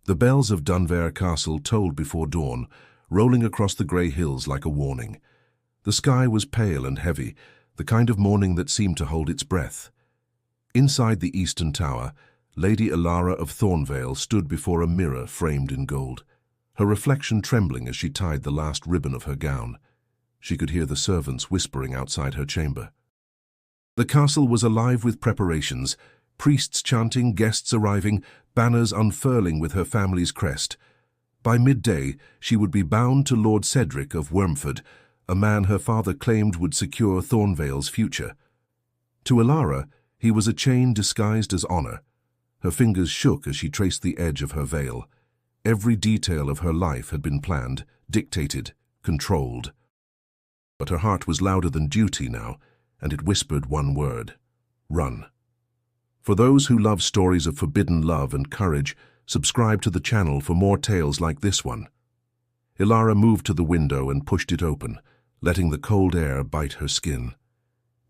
The bells of Dunver Castle tolled before dawn, rolling across the grey hills like a warning. The sky was pale and heavy, the kind of morning that seemed to hold its breath. Inside the eastern tower, Lady Alara of Thornvale stood before a mirror framed in gold, her reflection trembling as she tied the last ribbon of her gown. She could hear the servants whispering outside her chamber. The castle was alive with preparations, priests chanting, guests arriving, banners unfurling with her family's crest. By midday, she would be bound to Lord Cedric of Wormford, a man her father claimed would secure Thornvale's future. To Alara, he was a chain disguised as honor. Her fingers shook as she traced the edge of her veil. Every detail of her life had been planned, dictated, controlled. But her heart was louder than duty now, and it whispered one word: run. For those who love stories of forbidden love and courage, subscribe to the channel for more tales like this one. Alara moved to the window and pushed it open, letting the cold air bite her skin.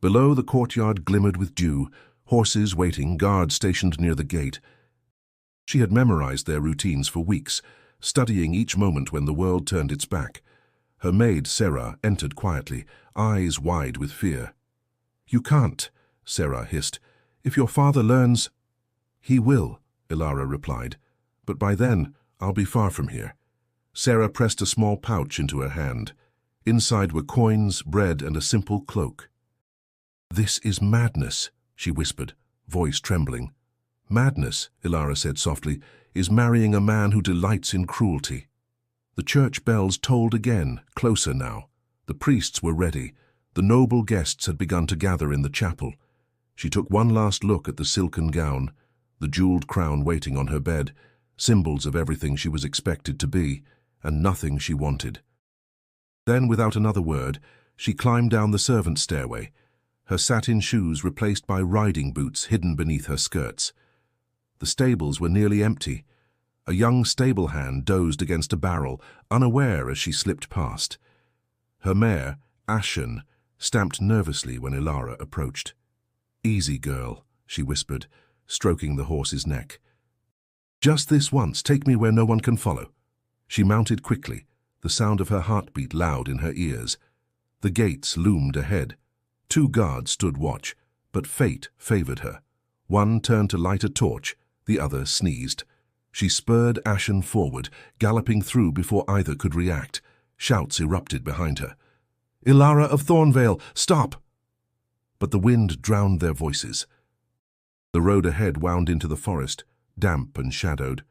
Below, the courtyard glimmered with dew, horses waiting, guards stationed near the gate. She had memorized their routines for weeks, studying each moment when the world turned its back. Her maid, Sarah, entered quietly, eyes wide with fear. "You can't," Sarah hissed. "If your father learns—" "He will," Alara replied. "But by then, I'll be far from here." Sarah pressed a small pouch into her hand. Inside were coins, bread, and a simple cloak. "This is madness," she whispered, voice trembling. "Madness," Alara said softly, "is marrying a man who delights in cruelty." The church bells tolled again, closer now. The priests were ready. The noble guests had begun to gather in the chapel. She took one last look at the silken gown, the jeweled crown waiting on her bed, symbols of everything she was expected to be, and nothing she wanted. Then, without another word, she climbed down the servants' stairway, her satin shoes replaced by riding boots hidden beneath her skirts. The stables were nearly empty. A young stable hand dozed against a barrel, unaware as she slipped past. Her mare, Ashen, stamped nervously when Alara approached. "Easy, girl," she whispered, stroking the horse's neck. "Just this once, take me where no one can follow." She mounted quickly, the sound of her heartbeat loud in her ears. The gates loomed ahead. 2 guards stood watch, but fate favored her. One turned to light a torch, the other sneezed. She spurred Ashen forward, galloping through before either could react. Shouts erupted behind her. "Alara of Thornvale, stop!" But the wind drowned their voices. The road ahead wound into the forest, damp and shadowed.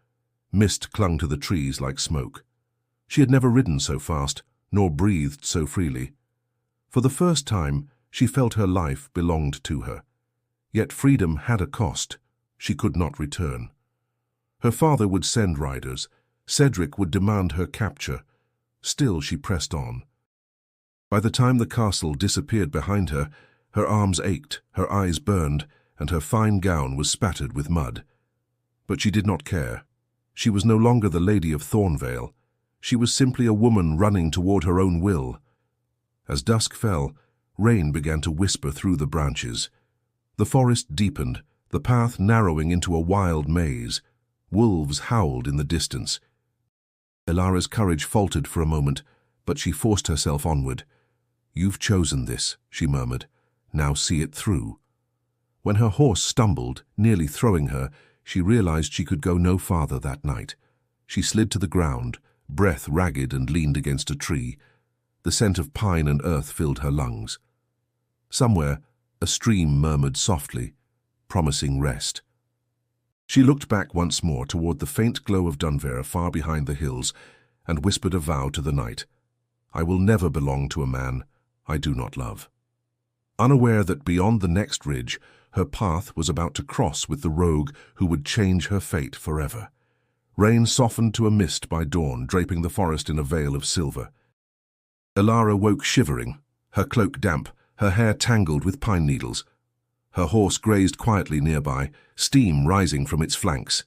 Mist clung to the trees like smoke. She had never ridden so fast, nor breathed so freely. For the first time, she felt her life belonged to her. Yet freedom had a cost. She could not return. Her father would send riders. Cedric would demand her capture. Still she pressed on. By the time the castle disappeared behind her, her arms ached, her eyes burned, and her fine gown was spattered with mud. But she did not care. She was no longer the Lady of Thornvale. She was simply a woman running toward her own will. As dusk fell, rain began to whisper through the branches. The forest deepened, the path narrowing into a wild maze. Wolves howled in the distance. Alara's courage faltered for a moment, but she forced herself onward. "You've chosen this," she murmured. "Now see it through." When her horse stumbled, nearly throwing her, she realized she could go no farther that night. She slid to the ground, breath ragged, and leaned against a tree. The scent of pine and earth filled her lungs. Somewhere, a stream murmured softly, promising rest. She looked back once more toward the faint glow of Dunver far behind the hills and whispered a vow to the night. "I will never belong to a man I do not love." Unaware that beyond the next ridge, her path was about to cross with the rogue who would change her fate forever. Rain softened to a mist by dawn, draping the forest in a veil of silver. Alara woke shivering, her cloak damp, her hair tangled with pine needles. Her horse grazed quietly nearby, steam rising from its flanks.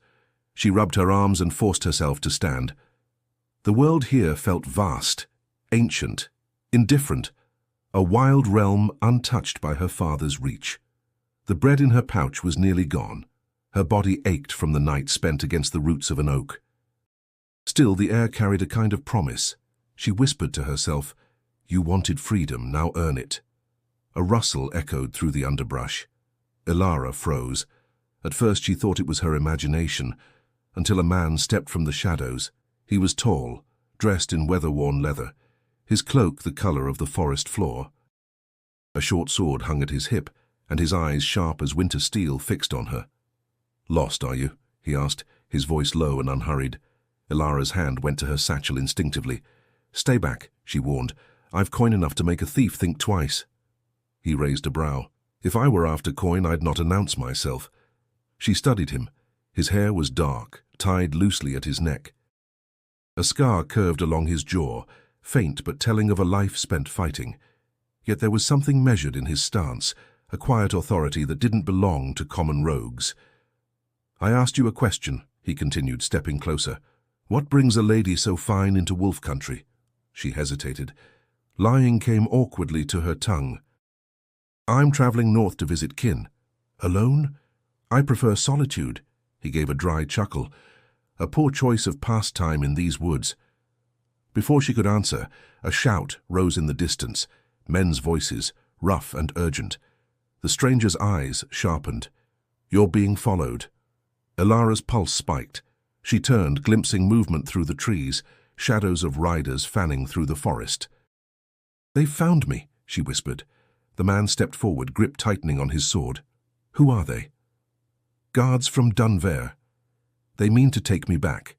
She rubbed her arms and forced herself to stand. The world here felt vast, ancient, indifferent, a wild realm untouched by her father's reach. The bread in her pouch was nearly gone. Her body ached from the night spent against the roots of an oak. Still, the air carried a kind of promise. She whispered to herself, "You wanted freedom, now earn it." A rustle echoed through the underbrush. Ilara froze. At first she thought it was her imagination, until a man stepped from the shadows. He was tall, dressed in weather-worn leather, his cloak the color of the forest floor. A short sword hung at his hip, and his eyes, sharp as winter steel, fixed on her. "Lost, are you?" he asked, his voice low and unhurried. Ilara's hand went to her satchel instinctively. "Stay back," she warned. "I've coin enough to make a thief think twice." He raised a brow. "If I were after coin, I'd not announce myself." She studied him. His hair was dark, tied loosely at his neck. A scar curved along his jaw, faint but telling of a life spent fighting. Yet there was something measured in his stance, a quiet authority that didn't belong to common rogues. "I asked you a question," he continued, stepping closer. "What brings a lady so fine into wolf country?" She hesitated. Lying came awkwardly to her tongue. "I'm traveling north to visit kin." "Alone?" "I prefer solitude." He gave a dry chuckle. "A poor choice of pastime in these woods." Before she could answer, a shout rose in the distance, men's voices, rough and urgent. The stranger's eyes sharpened. "You're being followed." Ilara's pulse spiked. She turned, glimpsing movement through the trees, shadows of riders fanning through the forest. "They've found me," she whispered. The man stepped forward, grip tightening on his sword. "Who are they?" "Guards from Dunver. They mean to take me back."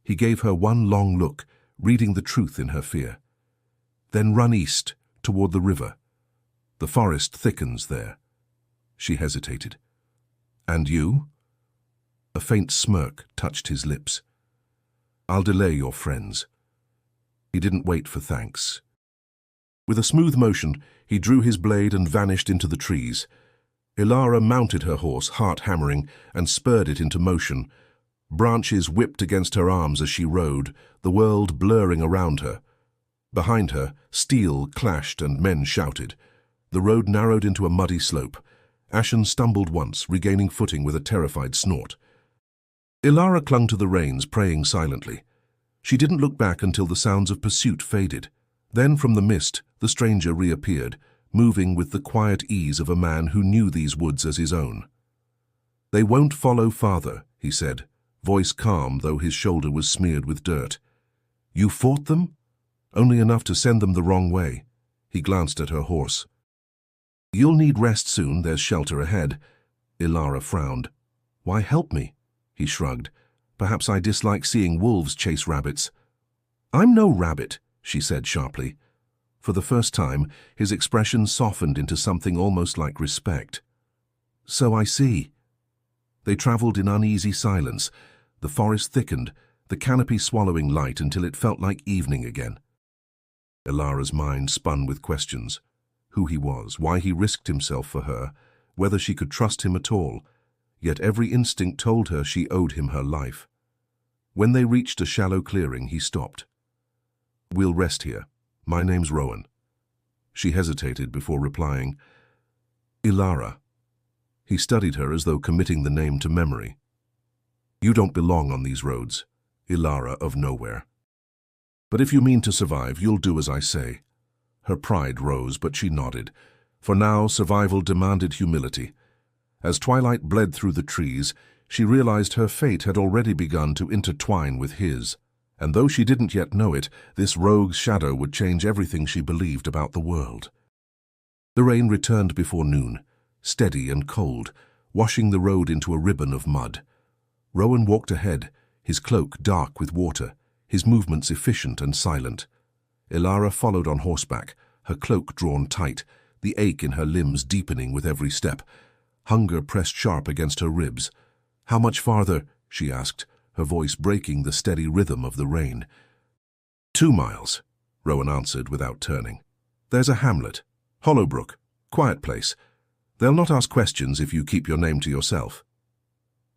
He gave her one long look, reading the truth in her fear. "Then run east, toward the river. The forest thickens there." She hesitated. "And you?" A faint smirk touched his lips. "I'll delay your friends." He didn't wait for thanks. With a smooth motion, he drew his blade and vanished into the trees. Ilara mounted her horse, heart hammering, and spurred it into motion. Branches whipped against her arms as she rode, the world blurring around her. Behind her, steel clashed and men shouted. The road narrowed into a muddy slope. Ashen stumbled once, regaining footing with a terrified snort. Ilara clung to the reins, praying silently. She didn't look back until the sounds of pursuit faded. Then from the mist, the stranger reappeared, moving with the quiet ease of a man who knew these woods as his own. "They won't follow farther," he said, voice calm though his shoulder was smeared with dirt. "You fought them?" "Only enough to send them the wrong way." He glanced at her horse. "You'll need rest soon, there's shelter ahead." Ilara frowned. "Why help me?" He shrugged. "Perhaps I dislike seeing wolves chase rabbits." "I'm no rabbit," she said sharply. For the first time, his expression softened into something almost like respect. "So I see." They traveled in uneasy silence. The forest thickened, the canopy swallowing light until it felt like evening again. Ilara's mind spun with questions. Who he was, why he risked himself for her, whether she could trust him at all. Yet every instinct told her she owed him her life. When they reached a shallow clearing, he stopped. "We'll rest here. My name's Rowan." She hesitated before replying, "Ilara." He studied her as though committing the name to memory. "You don't belong on these roads, Ilara of nowhere. But if you mean to survive, you'll do as I say." Her pride rose, but she nodded. For now, survival demanded humility. As twilight bled through the trees, she realized her fate had already begun to intertwine with his. And though she didn't yet know it, this rogue's shadow would change everything she believed about the world. The rain returned before noon, steady and cold, washing the road into a ribbon of mud. Rowan walked ahead, his cloak dark with water, his movements efficient and silent. Ilara followed on horseback, her cloak drawn tight, the ache in her limbs deepening with every step. Hunger pressed sharp against her ribs. "How much farther?" she asked, her voice breaking the steady rhythm of the rain. 2 miles, Rowan answered without turning. "There's a hamlet, Hollowbrook, quiet place. They'll not ask questions if you keep your name to yourself."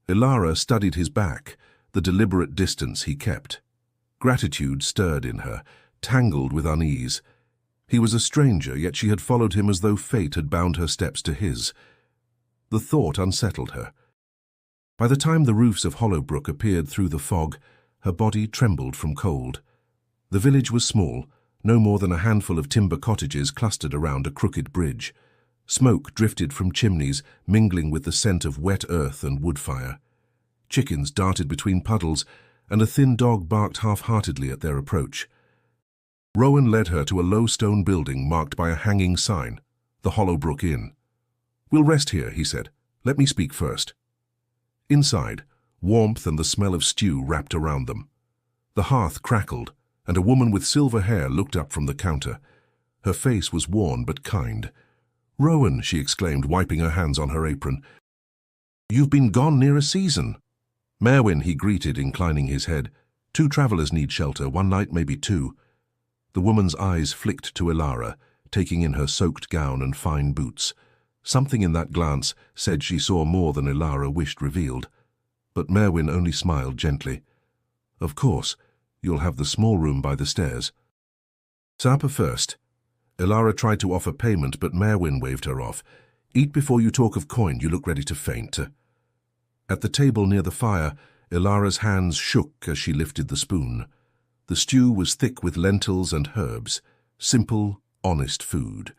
Ilara studied his back, the deliberate distance he kept. Gratitude stirred in her, tangled with unease. He was a stranger, yet she had followed him as though fate had bound her steps to his. The thought unsettled her. By the time the roofs of Hollowbrook appeared through the fog, Her body trembled from cold. The village was small, no more than a handful of timber cottages clustered around a crooked bridge. Smoke drifted from chimneys, mingling with the scent of wet earth and wood fire. Chickens darted between puddles, and a thin dog barked half-heartedly at their approach. Rowan led her to a low stone building marked by a hanging sign, the Hollowbrook Inn. "We'll rest here," he said. "Let me speak first." Inside, warmth and the smell of stew wrapped around them. The hearth crackled, and a woman with silver hair looked up from the counter. Her face was worn but kind. "Rowan," she exclaimed, wiping her hands on her apron. "You've been gone near a season." "Merwin," he greeted, inclining his head. "2 travelers need shelter, 1 night, maybe 2. The woman's eyes flicked to Ilara, taking in her soaked gown and fine boots. Something in that glance said she saw more than Ilara wished revealed. But Merwin only smiled gently. "Of course, you'll have the small room by the stairs." "Supper first." Ilara tried to offer payment, but Merwin waved her off. "Eat before you talk of coin, you look ready to faint." At the table near the fire, Ilara's hands shook as she lifted the spoon. The stew was thick with lentils and herbs, simple, honest food.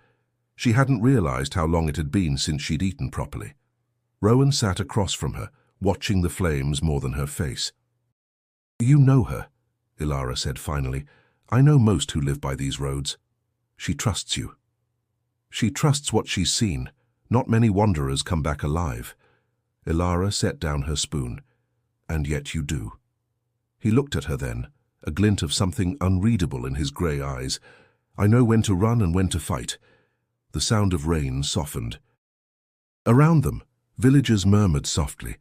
She hadn't realized how long it had been since she'd eaten properly. Rowan sat across from her, watching the flames more than her face. "You know her," Ilara said finally. "I know most who live by these roads. She trusts you." "She trusts what she's seen. Not many wanderers come back alive." Ilara set down her spoon. "And yet you do." He looked at her then, a glint of something unreadable in his grey eyes. "I know when to run and when to fight." The sound of rain softened. Around them, villagers murmured softly,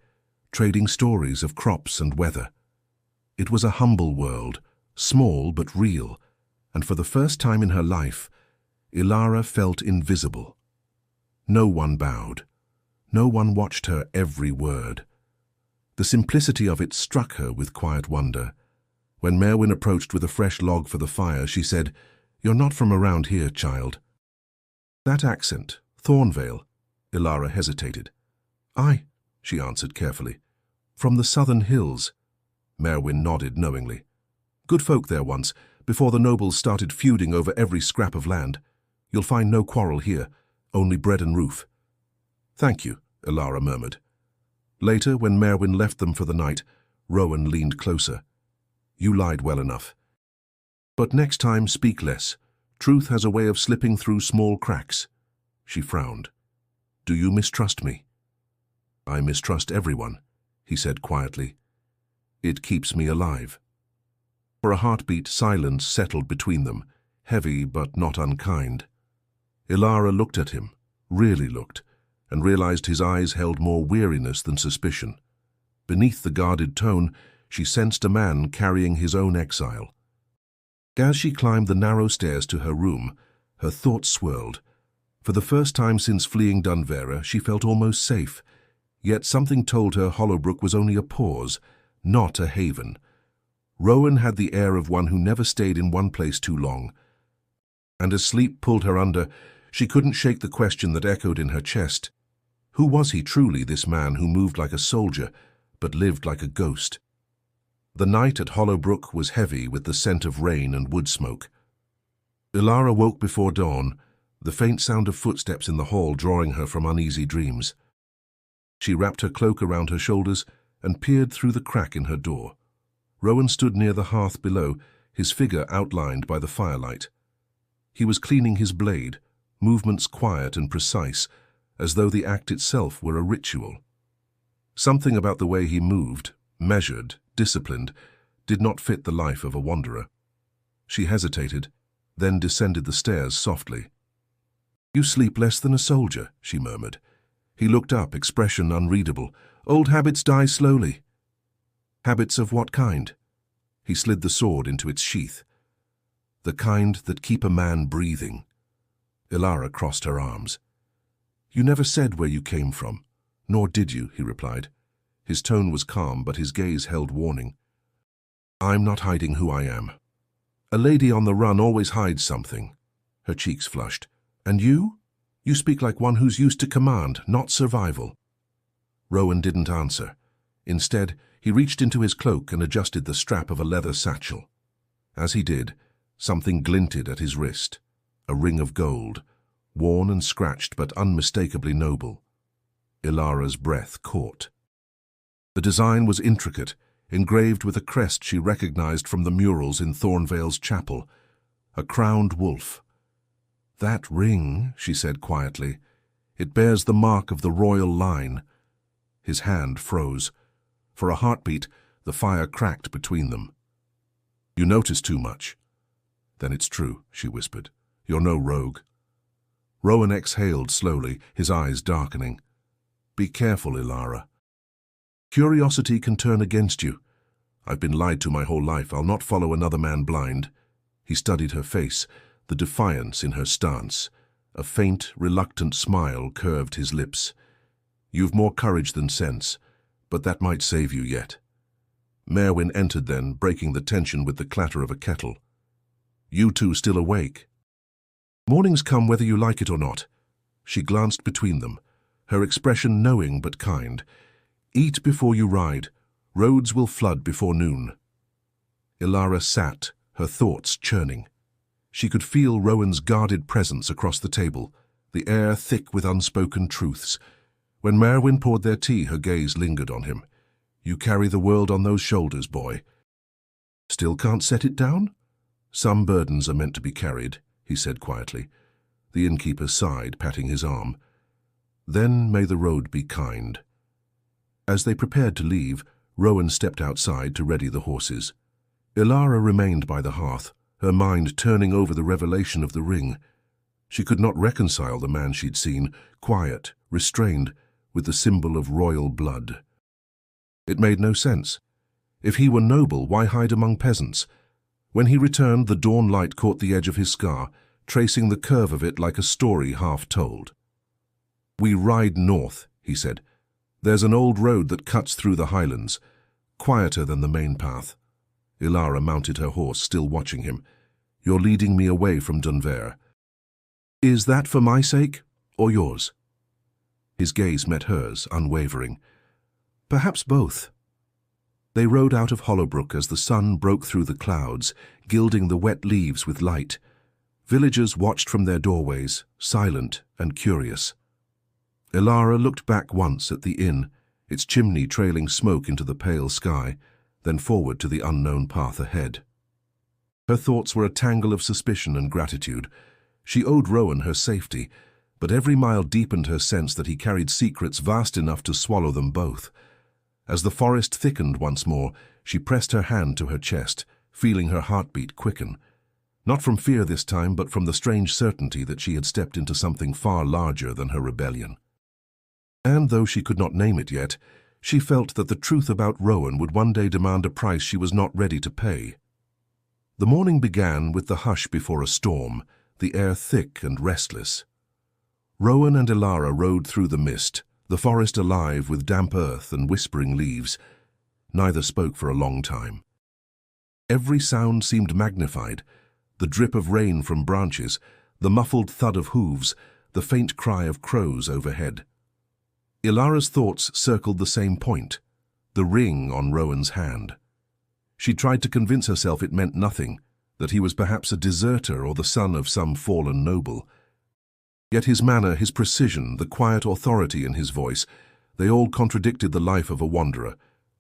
trading stories of crops and weather. It was a humble world, small but real, and for the first time in her life, Ilara felt invisible. No one bowed. No one watched her every word. The simplicity of it struck her with quiet wonder. When Merwin approached with a fresh log for the fire, she said, "You're not from around here, child." "That accent, Thornvale." Ilara hesitated. "Aye," she answered carefully. "From the southern hills." Merwin nodded knowingly. "Good folk there once, before the nobles started feuding over every scrap of land. You'll find no quarrel here, only bread and roof." "Thank you," Ilara murmured. Later, when Merwin left them for the night, Rowan leaned closer. "You lied well enough. But next time, speak less. Truth has a way of slipping through small cracks." She frowned. "Do you mistrust me?" "I mistrust everyone," he said quietly. "It keeps me alive." For a heartbeat, silence settled between them, heavy but not unkind. Ilara looked at him, really looked, and realized his eyes held more weariness than suspicion. Beneath the guarded tone, she sensed a man carrying his own exile. As she climbed the narrow stairs to her room, her thoughts swirled. For the first time since fleeing Dunvera, she felt almost safe. Yet something told her Hollowbrook was only a pause, not a haven. Rowan had the air of one who never stayed in one place too long. And as sleep pulled her under, she couldn't shake the question that echoed in her chest. Who was he truly, this man who moved like a soldier, but lived like a ghost? The night at Hollowbrook was heavy with the scent of rain and wood smoke. Ilara woke before dawn, the faint sound of footsteps in the hall drawing her from uneasy dreams. She wrapped her cloak around her shoulders and peered through the crack in her door. Rowan stood near the hearth below, his figure outlined by the firelight. He was cleaning his blade, movements quiet and precise, as though the act itself were a ritual. Something about the way he moved, measured, disciplined, did not fit the life of a wanderer. She hesitated, then descended the stairs softly. "You sleep less than a soldier," she murmured. He looked up, expression unreadable. "Old habits die slowly." "Habits of what kind?" He slid the sword into its sheath. "The kind that keep a man breathing." Ilara crossed her arms. "You never said where you came from." "Nor did you," he replied. His tone was calm, but his gaze held warning. "I'm not hiding who I am. A lady on the run always hides something." Her cheeks flushed. "And you? You speak like one who's used to command, not survival." Rowan didn't answer. Instead, He reached into his cloak and adjusted the strap of a leather satchel. As he did, something glinted at his wrist, a ring of gold, worn and scratched but unmistakably noble. Ilara's breath caught. The design was intricate, engraved with a crest she recognized from the murals in Thornvale's chapel, a crowned wolf. "That ring," she said quietly, "it bears the mark of the royal line." His hand froze. For a heartbeat, the fire cracked between them. "You notice too much." "Then it's true," she whispered. "You're no rogue." Rowan exhaled slowly, his eyes darkening. "Be careful, Ilara. Curiosity can turn against you. I've been lied to my whole life. I'll not follow another man blind." He studied her face, the defiance in her stance. A faint, reluctant smile curved his lips. "You've more courage than sense, but that might save you yet." Merwin entered then, breaking the tension with the clatter of a kettle. "You two still awake?" "Mornings come whether you like it or not." She glanced between them, her expression knowing but kind. "Eat before you ride. Roads will flood before noon." Ilara sat, her thoughts churning. She could feel Rowan's guarded presence across the table, the air thick with unspoken truths. When Merwin poured their tea, her gaze lingered on him. "You carry the world on those shoulders, boy." "Still can't set it down?" "Some burdens are meant to be carried," he said quietly. The innkeeper sighed, patting his arm. "Then may the road be kind." As they prepared to leave, Rowan stepped outside to ready the horses. Ilara remained by the hearth, her mind turning over the revelation of the ring. She could not reconcile the man she'd seen, quiet, restrained, with the symbol of royal blood. It made no sense. If he were noble, why hide among peasants? When he returned, the dawn light caught the edge of his scar, tracing the curve of it like a story half told. "We ride north," he said. "There's an old road that cuts through the highlands, quieter than the main path." Ilara mounted her horse, still watching him. "You're leading me away from Dunver." "Is that for my sake, or yours?" His gaze met hers, unwavering. "Perhaps both." They rode out of Hollowbrook as the sun broke through the clouds, gilding the wet leaves with light. Villagers watched from their doorways, silent and curious. Ilara looked back once at the inn, its chimney trailing smoke into the pale sky, then forward to the unknown path ahead. Her thoughts were a tangle of suspicion and gratitude. She owed Rowan her safety, but every mile deepened her sense that he carried secrets vast enough to swallow them both. As the forest thickened once more, she pressed her hand to her chest, feeling her heartbeat quicken. Not from fear this time, but from the strange certainty that she had stepped into something far larger than her rebellion. And though she could not name it yet, she felt that the truth about Rowan would one day demand a price she was not ready to pay. The morning began with the hush before a storm, the air thick and restless. Rowan and Ilara rode through the mist, the forest alive with damp earth and whispering leaves. Neither spoke for a long time. Every sound seemed magnified, the drip of rain from branches, the muffled thud of hooves, the faint cry of crows overhead. Ilara's thoughts circled the same point, the ring on Rowan's hand. She tried to convince herself it meant nothing, that he was perhaps a deserter or the son of some fallen noble. Yet his manner, his precision, the quiet authority in his voice, they all contradicted the life of a wanderer.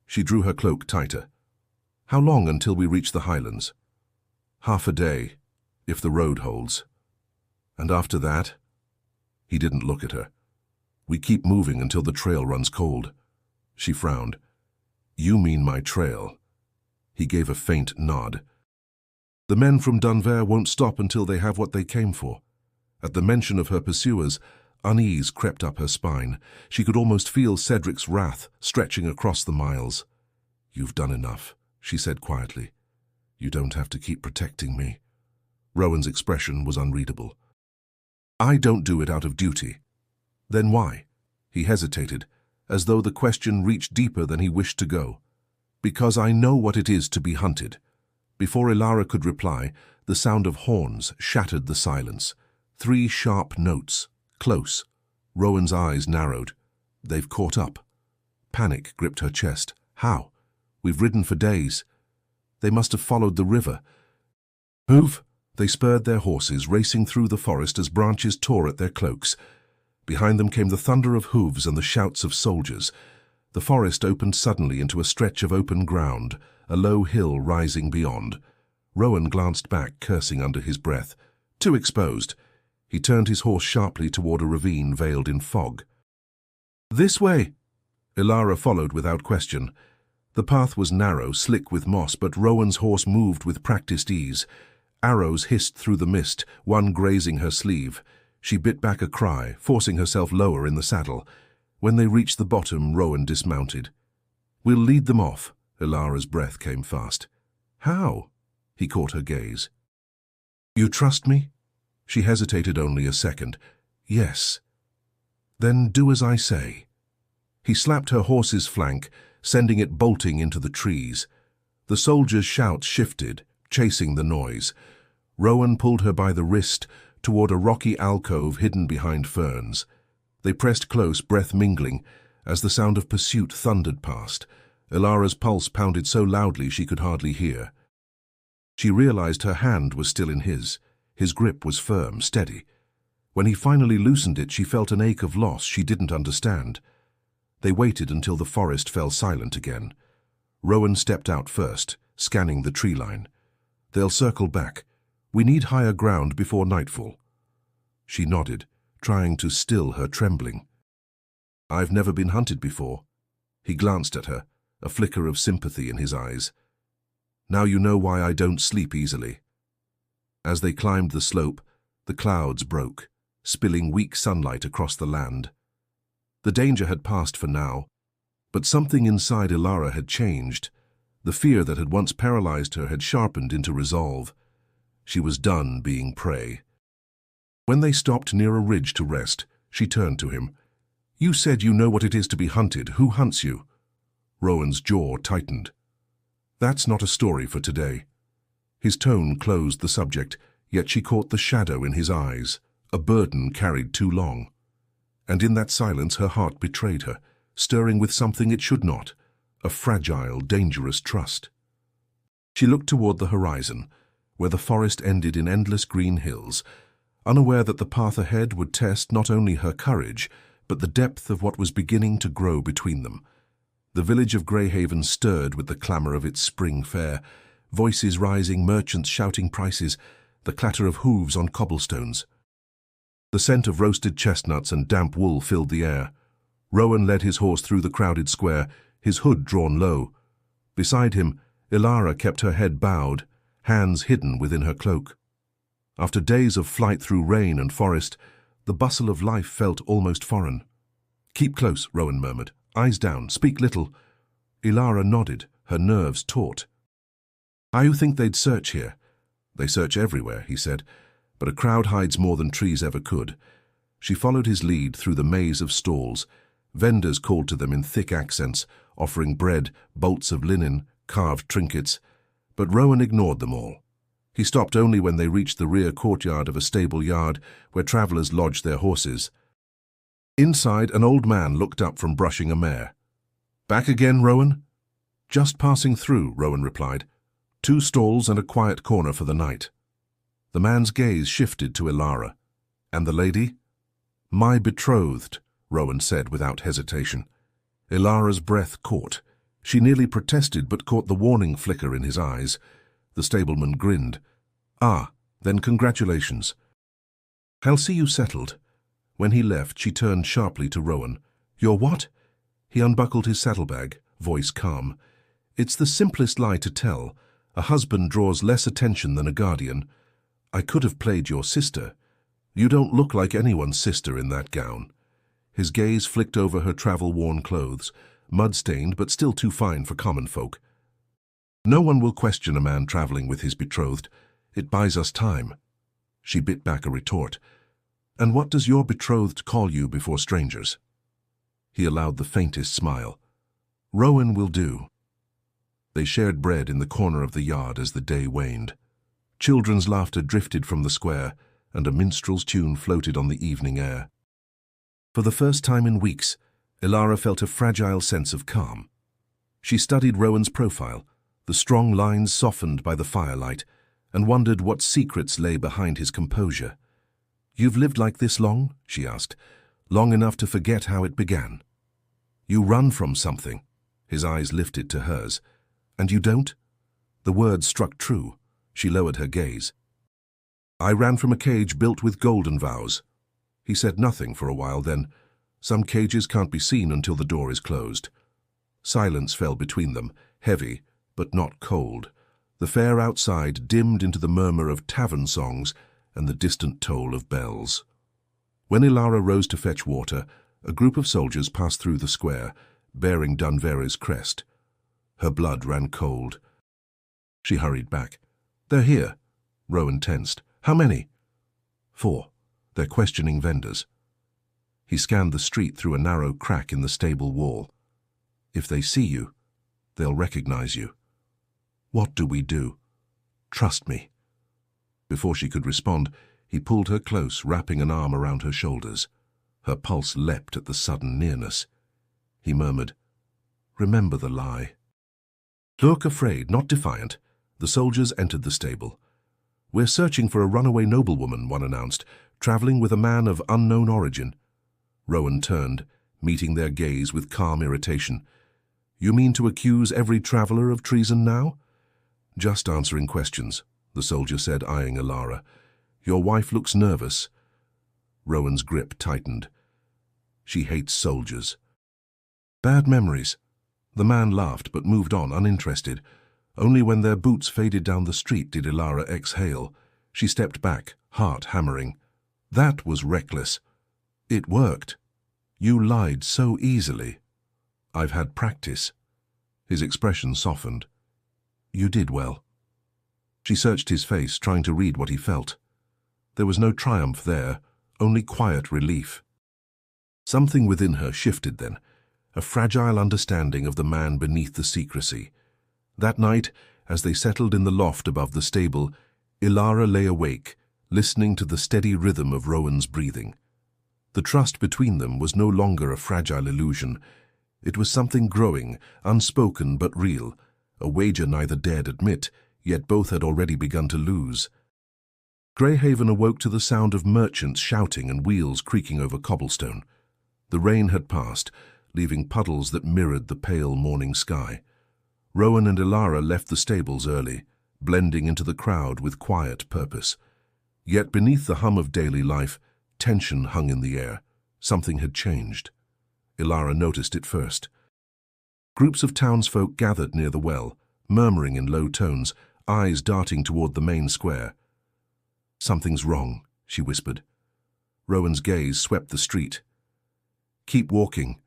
She drew her cloak tighter. "How long until we reach the highlands?" "Half a day, if the road holds." "And after that?" He didn't look at her. "We keep moving until the trail runs cold." She frowned. "You mean my trail." He gave a faint nod. "The men from Dunver won't stop until they have what they came for." At the mention of her pursuers, unease crept up her spine. She could almost feel Cedric's wrath stretching across the miles. "You've done enough," she said quietly. "You don't have to keep protecting me." Rowan's expression was unreadable. "I don't do it out of duty." "Then why?" He hesitated, as though the question reached deeper than he wished to go. "Because I know what it is to be hunted." Before Ilara could reply, the sound of horns shattered the silence. 3 sharp notes, close. Rowan's eyes narrowed. "They've caught up." Panic gripped her chest. "How?" We've ridden for days. They must have followed the river. Move! They spurred their horses, racing through the forest as branches tore at their cloaks. Behind them came the thunder of hooves and the shouts of soldiers. The forest opened suddenly into a stretch of open ground, a low hill rising beyond. Rowan glanced back, cursing under his breath. Too exposed. He turned his horse sharply toward a ravine veiled in fog. This way! Ilara followed without question. The path was narrow, slick with moss, but Rowan's horse moved with practiced ease. Arrows hissed through the mist, one grazing her sleeve. She bit back a cry, forcing herself lower in the saddle. When they reached the bottom, Rowan dismounted. We'll lead them off. Ilara's breath came fast. How? He caught her gaze. You trust me? She hesitated only a second. Yes. Then do as I say. He slapped her horse's flank, sending it bolting into the trees. The soldiers' shouts shifted, chasing the noise. Rowan pulled her by the wrist toward a rocky alcove hidden behind ferns. They pressed close, breath mingling, as the sound of pursuit thundered past. Ilara's pulse pounded so loudly she could hardly hear. She realized her hand was still in his. His grip was firm, steady. When he finally loosened it, she felt an ache of loss she didn't understand. They waited until the forest fell silent again. Rowan stepped out first, scanning the tree line. They'll circle back. We need higher ground before nightfall. She nodded, trying to still her trembling. I've never been hunted before. He glanced at her, a flicker of sympathy in his eyes. Now you know why I don't sleep easily. As they climbed the slope, the clouds broke, spilling weak sunlight across the land. The danger had passed for now, but something inside Ilara had changed. The fear that had once paralyzed her had sharpened into resolve. She was done being prey. When they stopped near a ridge to rest, she turned to him. You said you know what it is to be hunted. Who hunts you? Rowan's jaw tightened. That's not a story for today. His tone closed the subject, yet she caught the shadow in his eyes, a burden carried too long. And in that silence her heart betrayed her, stirring with something it should not, a fragile, dangerous trust. She looked toward the horizon, where the forest ended in endless green hills, unaware that the path ahead would test not only her courage, but the depth of what was beginning to grow between them. The village of Greyhaven stirred with the clamor of its spring fair, voices rising, merchants shouting prices, the clatter of hooves on cobblestones. The scent of roasted chestnuts and damp wool filled the air. Rowan led his horse through the crowded square, his hood drawn low. Beside him, Ilara kept her head bowed, hands hidden within her cloak. After days of flight through rain and forest, the bustle of life felt almost foreign. Keep close, Rowan murmured. Eyes down, speak little. Ilara nodded, her nerves taut. How you think they'd search here? They search everywhere, he said, but a crowd hides more than trees ever could. She followed his lead through the maze of stalls. Vendors called to them in thick accents, offering bread, bolts of linen, carved trinkets. But Rowan ignored them all. He stopped only when they reached the rear courtyard of a stable yard where travellers lodged their horses. Inside, an old man looked up from brushing a mare. Back again, Rowan? Just passing through, Rowan replied. 2 stalls and a quiet corner for the night. The man's gaze shifted to Ilara. And the lady? My betrothed, Rowan said without hesitation. Ilara's breath caught. She nearly protested but caught the warning flicker in his eyes. The stableman grinned. Ah, then congratulations. I'll see you settled. When he left, she turned sharply to Rowan. You're what? He unbuckled his saddlebag, voice calm. It's the simplest lie to tell. A husband draws less attention than a guardian. I could have played your sister. You don't look like anyone's sister in that gown. His gaze flicked over her travel-worn clothes, mud-stained but still too fine for common folk. No one will question a man traveling with his betrothed. It buys us time. She bit back a retort. And what does your betrothed call you before strangers? He allowed the faintest smile. Rowan will do. They shared bread in the corner of the yard as the day waned. Children's laughter drifted from the square, and a minstrel's tune floated on the evening air. For the first time in weeks, Ilara felt a fragile sense of calm. She studied Rowan's profile, the strong lines softened by the firelight, and wondered what secrets lay behind his composure. "You've lived like this long?" she asked. "Long enough to forget how it began?" "You run from something." His eyes lifted to hers. "And you don't?" The words struck true. She lowered her gaze. "I ran from a cage built with golden vows." He said nothing for a while, then, "Some cages can't be seen until the door is closed." Silence fell between them, heavy, but not cold. The fair outside dimmed into the murmur of tavern songs and the distant toll of bells. When Ilara rose to fetch water, a group of soldiers passed through the square, bearing Dunvere's crest. Her blood ran cold. She hurried back. "They're here." Rowan tensed. "How many?" "4. They're questioning vendors." He scanned the street through a narrow crack in the stable wall. "If they see you, they'll recognize you." "What do we do?" "Trust me." Before she could respond, he pulled her close, wrapping an arm around her shoulders. Her pulse leapt at the sudden nearness. He murmured, "Remember the lie." Look afraid, not defiant. The soldiers entered the stable. "We're searching for a runaway noblewoman," one announced, "traveling with a man of unknown origin." Rowan turned, meeting their gaze with calm irritation. "You mean to accuse every traveler of treason now?" "Just answering questions," the soldier said, eyeing Ilara. "Your wife looks nervous." Rowan's grip tightened. "She hates soldiers." "Bad memories." The man laughed but moved on, uninterested. Only when their boots faded down the street did Ilara exhale. She stepped back, heart hammering. "That was reckless." "It worked. You lied so easily." "I've had practice." His expression softened. "You did well." She searched his face, trying to read what he felt. There was no triumph there, only quiet relief. Something within her shifted then, a fragile understanding of the man beneath the secrecy. That night, as they settled in the loft above the stable, Ilara lay awake, listening to the steady rhythm of Rowan's breathing. The trust between them was no longer a fragile illusion. It was something growing, unspoken but real, a wager neither dared admit, yet both had already begun to lose. Greyhaven awoke to the sound of merchants shouting and wheels creaking over cobblestone. The rain had passed, leaving puddles that mirrored the pale morning sky. Rowan and Ilara left the stables early, blending into the crowd with quiet purpose. Yet beneath the hum of daily life, tension hung in the air. Something had changed. Ilara noticed it first. Groups of townsfolk gathered near the well, murmuring in low tones, eyes darting toward the main square. "Something's wrong," she whispered. Rowan's gaze swept the street. "Keep walking.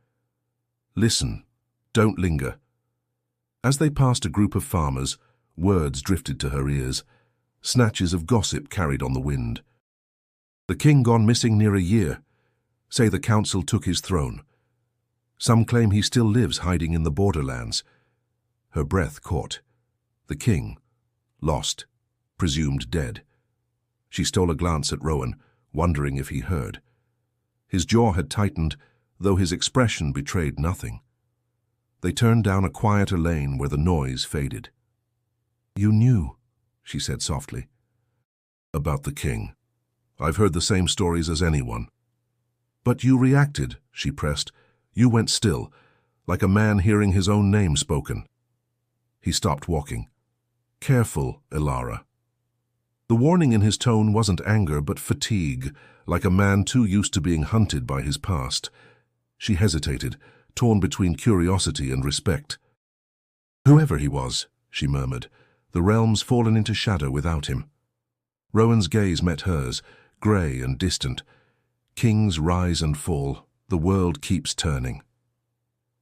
Listen. Don't linger." As they passed a group of farmers, words drifted to her ears. Snatches of gossip carried on the wind. "The king gone missing near a year. Say the council took his throne. Some claim he still lives hiding in the borderlands." Her breath caught. The king, lost, presumed dead. She stole a glance at Rowan, wondering if he heard. His jaw had tightened, though his expression betrayed nothing. They turned down a quieter lane where the noise faded. "You knew," she said softly. "About the king. I've heard the same stories as anyone." "But you reacted," she pressed. "You went still, like a man hearing his own name spoken." He stopped walking. "Careful, Ilara." The warning in his tone wasn't anger, but fatigue, like a man too used to being hunted by his past. She hesitated, torn between curiosity and respect. "Whoever he was," she murmured, "the realm's fallen into shadow without him." Rowan's gaze met hers, grey and distant. Kings rise and fall. The world keeps turning.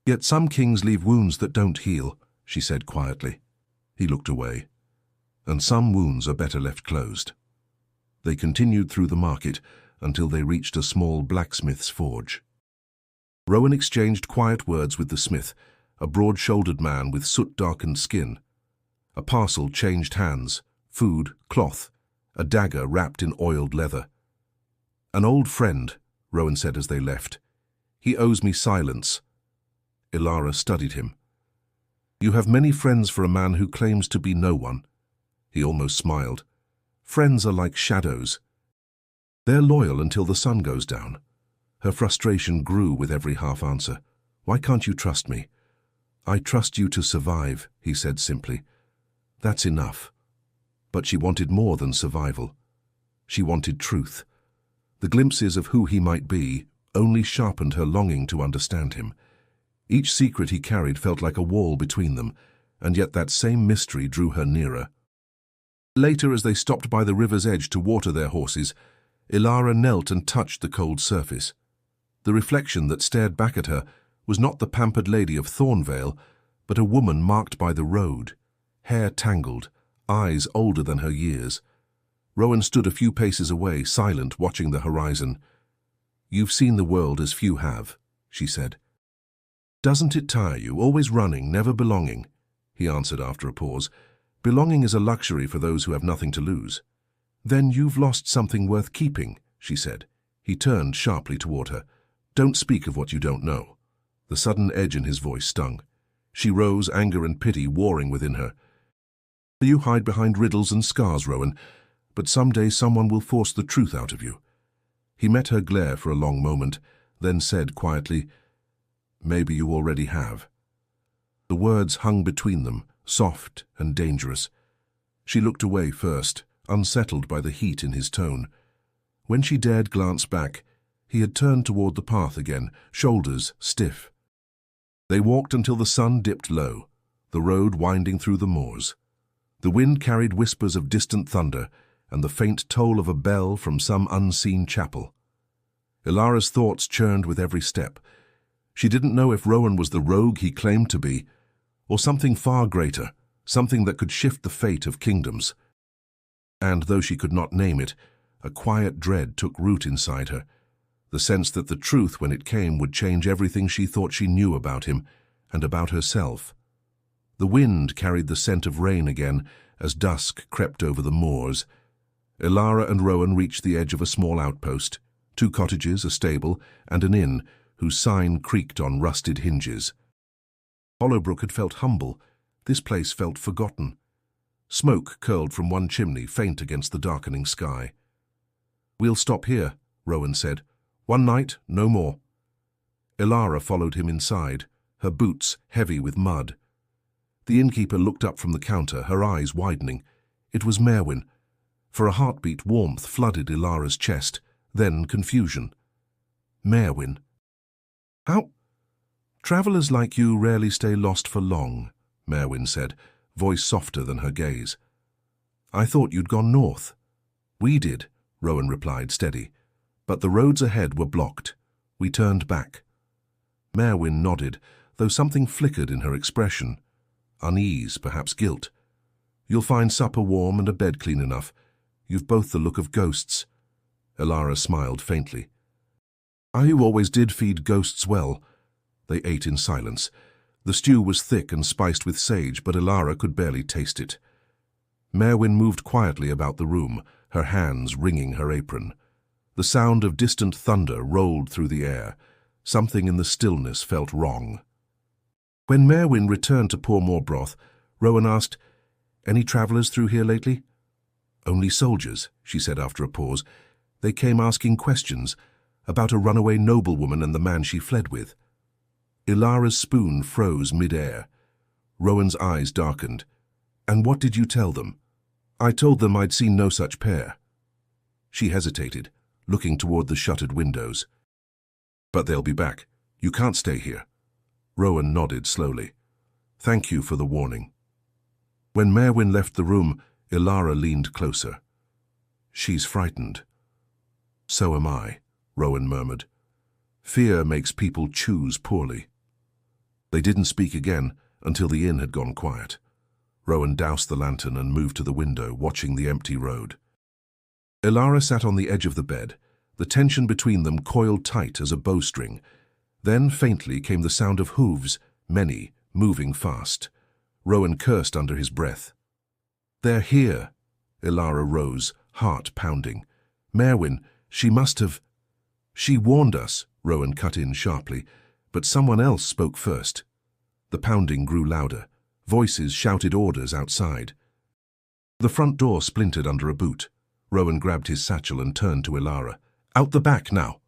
"Yet some kings leave wounds that don't heal," she said quietly. He looked away. "And some wounds are better left closed." They continued through the market until they reached a small blacksmith's forge. Rowan exchanged quiet words with the smith, a broad-shouldered man with soot-darkened skin. A parcel changed hands, food, cloth, a dagger wrapped in oiled leather. "An old friend," Rowan said as they left. "He owes me silence." Ilara studied him. You have many friends for a man who claims to be no one. He almost smiled. Friends are like shadows. They're loyal until the sun goes down. Her frustration grew with every half-answer. Why can't you trust me? I trust you to survive, he said simply. That's enough. But she wanted more than survival. She wanted truth. The glimpses of who he might be only sharpened her longing to understand him. Each secret he carried felt like a wall between them, and yet that same mystery drew her nearer. Later, as they stopped by the river's edge to water their horses, Ilara knelt and touched the cold surface. The reflection that stared back at her was not the pampered lady of Thornvale, but a woman marked by the road, hair tangled, eyes older than her years. Rowan stood a few paces away, silent, watching the horizon. You've seen the world as few have, she said. Doesn't it tire you, always running, never belonging? He answered after a pause. Belonging is a luxury for those who have nothing to lose. Then you've lost something worth keeping, she said. He turned sharply toward her. Don't speak of what you don't know. The sudden edge in his voice stung. She rose, anger and pity warring within her. You hide behind riddles and scars, Rowan, but someday someone will force the truth out of you. He met her glare for a long moment, then said quietly, Maybe you already have. The words hung between them, soft and dangerous. She looked away first, unsettled by the heat in his tone. When she dared glance back, he had turned toward the path again, shoulders stiff. They walked until the sun dipped low, the road winding through the moors. The wind carried whispers of distant thunder and the faint toll of a bell from some unseen chapel. Ilara's thoughts churned with every step. She didn't know if Rowan was the rogue he claimed to be, or something far greater, something that could shift the fate of kingdoms. And though she could not name it, a quiet dread took root inside her, the sense that the truth, when it came, would change everything she thought she knew about him and about herself. The wind carried the scent of rain again as dusk crept over the moors. Ilara and Rowan reached the edge of a small outpost, 2 cottages, a stable, and an inn whose sign creaked on rusted hinges. Hollowbrook had felt humble. This place felt forgotten. Smoke curled from one chimney, faint against the darkening sky. We'll stop here, Rowan said. One night, no more. Ilara followed him inside, her boots heavy with mud. The innkeeper looked up from the counter, her eyes widening. It was Merwin. For a heartbeat, warmth flooded Ilara's chest, then confusion. Merwin. How? Travellers like you rarely stay lost for long, Merwin said, voice softer than her gaze. I thought you'd gone north. We did, Rowan replied, steady. But the roads ahead were blocked. We turned back. Merwin nodded, though something flickered in her expression. Unease, perhaps guilt. You'll find supper warm and a bed clean enough. You've both the look of ghosts. Ilara smiled faintly. I always did feed ghosts well. They ate in silence. The stew was thick and spiced with sage, but Ilara could barely taste it. Merwin moved quietly about the room, her hands wringing her apron. The sound of distant thunder rolled through the air. Something in the stillness felt wrong. When Merwin returned to pour more broth, Rowan asked, Any travellers through here lately? Only soldiers, she said after a pause. They came asking questions about a runaway noblewoman and the man she fled with. Ilara's spoon froze mid-air. Rowan's eyes darkened. And what did you tell them? I told them I'd seen no such pair. She hesitated, looking toward the shuttered windows. But they'll be back. You can't stay here. Rowan nodded slowly. Thank you for the warning. When Merwin left the room, Ilara leaned closer. She's frightened. So am I, Rowan murmured. Fear makes people choose poorly. They didn't speak again until the inn had gone quiet. Rowan doused the lantern and moved to the window, watching the empty road. Ilara sat on the edge of the bed, the tension between them coiled tight as a bowstring. Then faintly came the sound of hooves, many, moving fast. Rowan cursed under his breath. They're here. Ilara rose, heart pounding. Merwin, she must have... She warned us, Rowan cut in sharply, but someone else spoke first. The pounding grew louder. Voices shouted orders outside. The front door splintered under a boot. Rowan grabbed his satchel and turned to Ilara. "Out the back now!"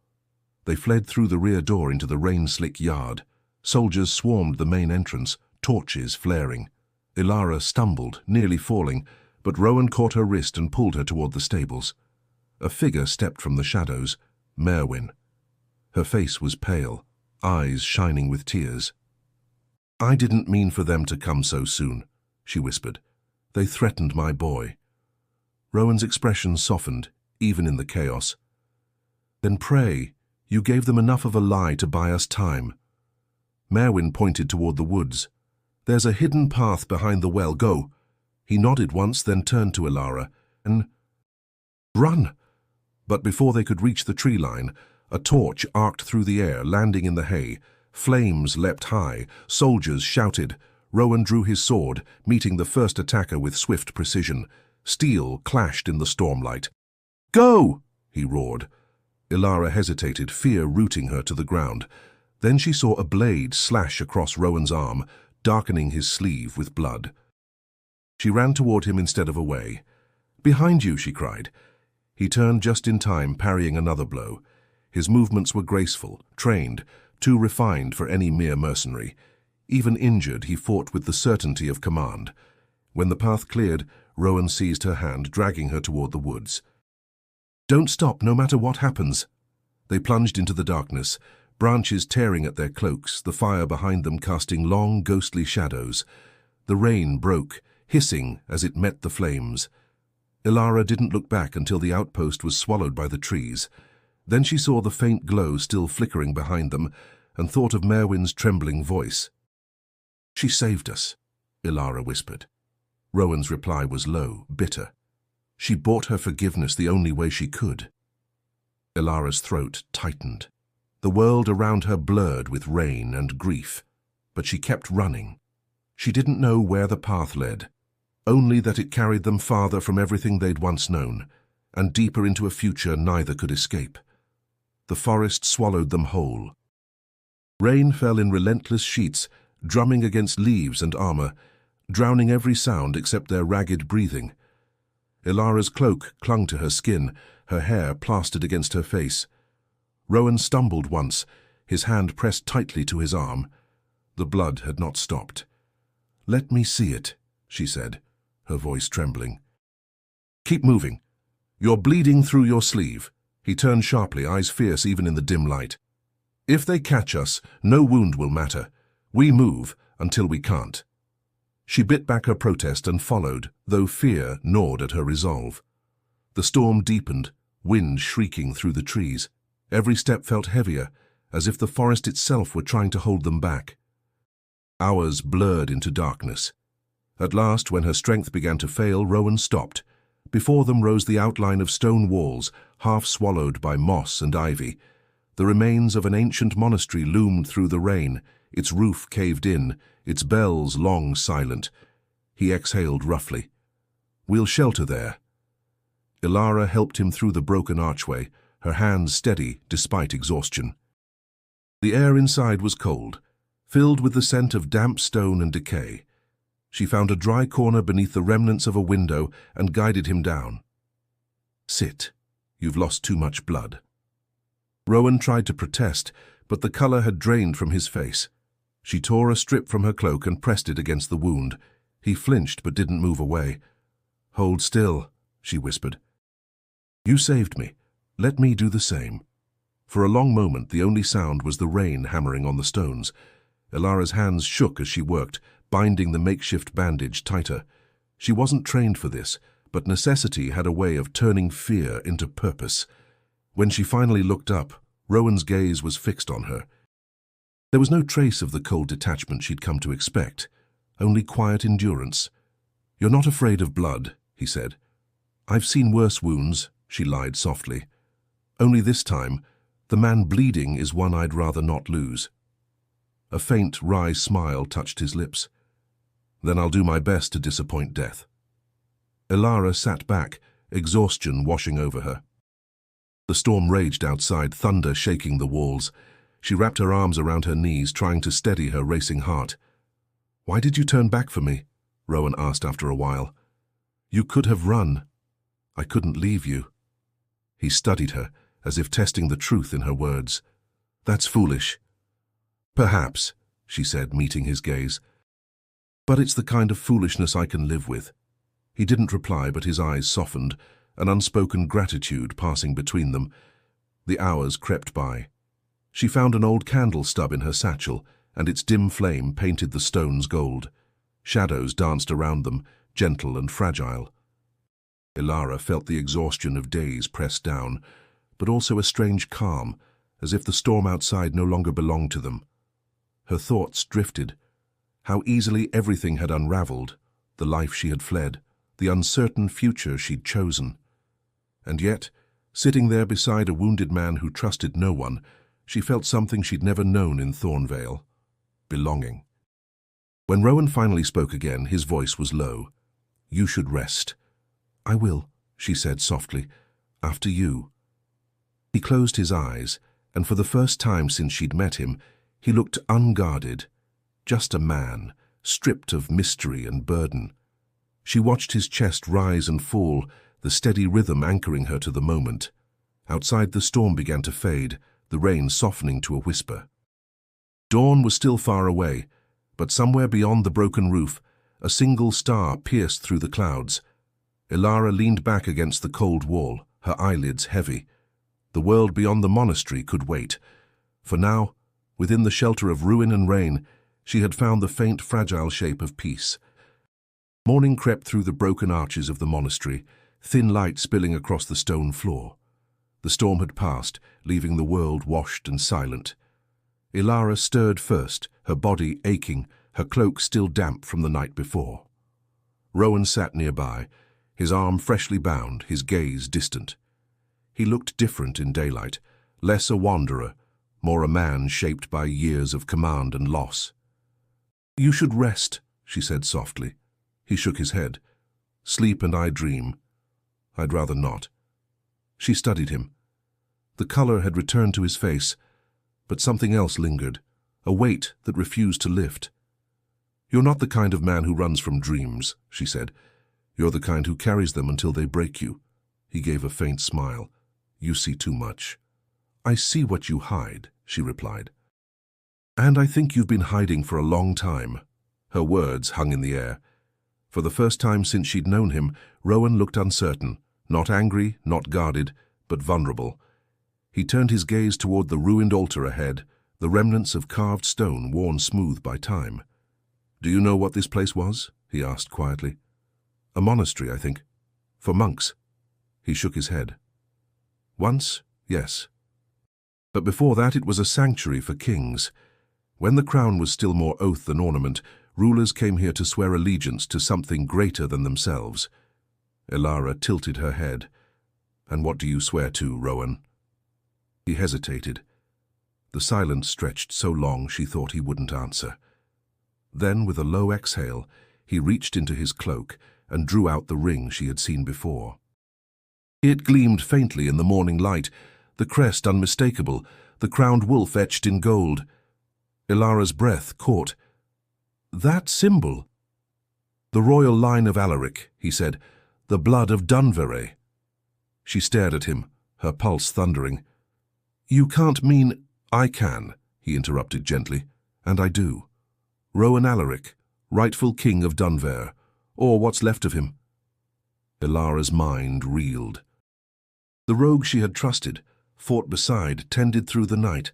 They fled through the rear door into the rain-slick yard. Soldiers swarmed the main entrance, torches flaring. Ilara stumbled, nearly falling, but Rowan caught her wrist and pulled her toward the stables. A figure stepped from the shadows, Merwin. Her face was pale, eyes shining with tears. "I didn't mean for them to come so soon," she whispered. "They threatened my boy." Rowan's expression softened, even in the chaos. "Then pray, you gave them enough of a lie to buy us time." Merwin pointed toward the woods. "There's a hidden path behind the well. Go." He nodded once, then turned to Ilara and "Run!" But before they could reach the tree line, a torch arced through the air, landing in the hay. Flames leapt high. Soldiers shouted. Rowan drew his sword, meeting the first attacker with swift precision. Steel clashed in the stormlight. "Go!" he roared. Ilara hesitated, fear rooting her to the ground. Then she saw a blade slash across Rowan's arm, darkening his sleeve with blood. She ran toward him instead of away. "Behind you!" she cried. He turned just in time, parrying another blow. His movements were graceful, trained, too refined for any mere mercenary. Even injured, he fought with the certainty of command. When the path cleared, Rowan seized her hand, dragging her toward the woods. "Don't stop, no matter what happens." They plunged into the darkness, branches tearing at their cloaks, the fire behind them casting long, ghostly shadows. The rain broke, hissing as it met the flames. Ilara didn't look back until the outpost was swallowed by the trees. Then she saw the faint glow still flickering behind them and thought of Merwin's trembling voice. "She saved us," Ilara whispered. Rowan's reply was low, bitter. "She bought her forgiveness the only way she could." Ilara's throat tightened. The world around her blurred with rain and grief, but she kept running. She didn't know where the path led, only that it carried them farther from everything they'd once known, and deeper into a future neither could escape. The forest swallowed them whole. Rain fell in relentless sheets, drumming against leaves and armor, drowning every sound except their ragged breathing. Ilara's cloak clung to her skin, her hair plastered against her face. Rowan stumbled once, his hand pressed tightly to his arm. The blood had not stopped. "Let me see it," she said, her voice trembling. "Keep moving. You're bleeding through your sleeve." He turned sharply, eyes fierce even in the dim light. "If they catch us, no wound will matter. We move until we can't." She bit back her protest and followed, though fear gnawed at her resolve. The storm deepened, wind shrieking through the trees. Every step felt heavier, as if the forest itself were trying to hold them back. Hours blurred into darkness. At last, when her strength began to fail, Rowan stopped. Before them rose the outline of stone walls, half swallowed by moss and ivy. The remains of an ancient monastery loomed through the rain, its roof caved in, its bells long silent. He exhaled roughly. "We'll shelter there." Ilara helped him through the broken archway, her hands steady despite exhaustion. The air inside was cold, filled with the scent of damp stone and decay. She found a dry corner beneath the remnants of a window and guided him down. "Sit. You've lost too much blood." Rowan tried to protest, but the color had drained from his face. She tore a strip from her cloak and pressed it against the wound. He flinched but didn't move away. "Hold still," she whispered. "You saved me. Let me do the same." For a long moment, the only sound was the rain hammering on the stones. Ilara's hands shook as she worked, binding the makeshift bandage tighter. She wasn't trained for this, but necessity had a way of turning fear into purpose. When she finally looked up, Rowan's gaze was fixed on her. There was no trace of the cold detachment she'd come to expect, only quiet endurance. "You're not afraid of blood," he said. "I've seen worse wounds," she lied softly. "Only this time, the man bleeding is one I'd rather not lose." A faint, wry smile touched his lips. "Then I'll do my best to disappoint death." Ilara sat back, exhaustion washing over her. The storm raged outside, thunder shaking the walls. She wrapped her arms around her knees, trying to steady her racing heart. Why did you turn back for me? Rowan asked after a while. You could have run. I couldn't leave you. He studied her, as if testing the truth in her words. That's foolish. Perhaps, she said, meeting his gaze. But it's the kind of foolishness I can live with. He didn't reply, but his eyes softened, an unspoken gratitude passing between them. The hours crept by. She found an old candle stub in her satchel, and its dim flame painted the stones gold. Shadows danced around them, gentle and fragile. Ilara felt the exhaustion of days pressed down, but also a strange calm, as if the storm outside no longer belonged to them. Her thoughts drifted. How easily everything had unraveled, the life she had fled, the uncertain future she'd chosen. And yet, sitting there beside a wounded man who trusted no one, she felt something she'd never known in Thornvale: belonging. When Rowan finally spoke again, his voice was low. You should rest. I will, she said softly. After you. He closed his eyes, and for the first time since she'd met him, he looked unguarded. Just a man, stripped of mystery and burden. She watched his chest rise and fall, the steady rhythm anchoring her to the moment. Outside, the storm began to fade, the rain softening to a whisper. Dawn was still far away, but somewhere beyond the broken roof, a single star pierced through the clouds. Ilara leaned back against the cold wall, her eyelids heavy. The world beyond the monastery could wait. For now, within the shelter of ruin and rain, she had found the faint, fragile shape of peace. Morning crept through the broken arches of the monastery, thin light spilling across the stone floor. The storm had passed, leaving the world washed and silent. Ilara stirred first, her body aching, her cloak still damp from the night before. Rowan sat nearby, his arm freshly bound, his gaze distant. He looked different in daylight, less a wanderer, more a man shaped by years of command and loss. You should rest, she said softly. He shook his head. Sleep and I dream. I'd rather not. She studied him. The color had returned to his face, but something else lingered, a weight that refused to lift. You're not the kind of man who runs from dreams, she said. You're the kind who carries them until they break you. He gave a faint smile. You see too much. I see what you hide, she replied. And I think you've been hiding for a long time. Her words hung in the air. For the first time since she'd known him, Rowan looked uncertain, not angry, not guarded, but vulnerable. He turned his gaze toward the ruined altar ahead, the remnants of carved stone worn smooth by time. Do you know what this place was? He asked quietly. A monastery, I think. For monks. He shook his head. Once, yes. But before that it was a sanctuary for kings. When the crown was still more oath than ornament, rulers came here to swear allegiance to something greater than themselves. Ilara tilted her head. And what do you swear to, Rowan? He hesitated. The silence stretched so long she thought he wouldn't answer. Then, with a low exhale, he reached into his cloak and drew out the ring she had seen before. It gleamed faintly in the morning light, the crest unmistakable, the crowned wolf etched in gold. Ilara's breath caught. That symbol! The royal line of Alaric, he said, the blood of Dunveray. She stared at him, her pulse thundering. You can't mean— I can, he interrupted gently, and I do. Rowan Alaric, rightful king of Dunver, or what's left of him. Ilara's mind reeled. The rogue she had trusted, fought beside, tended through the night.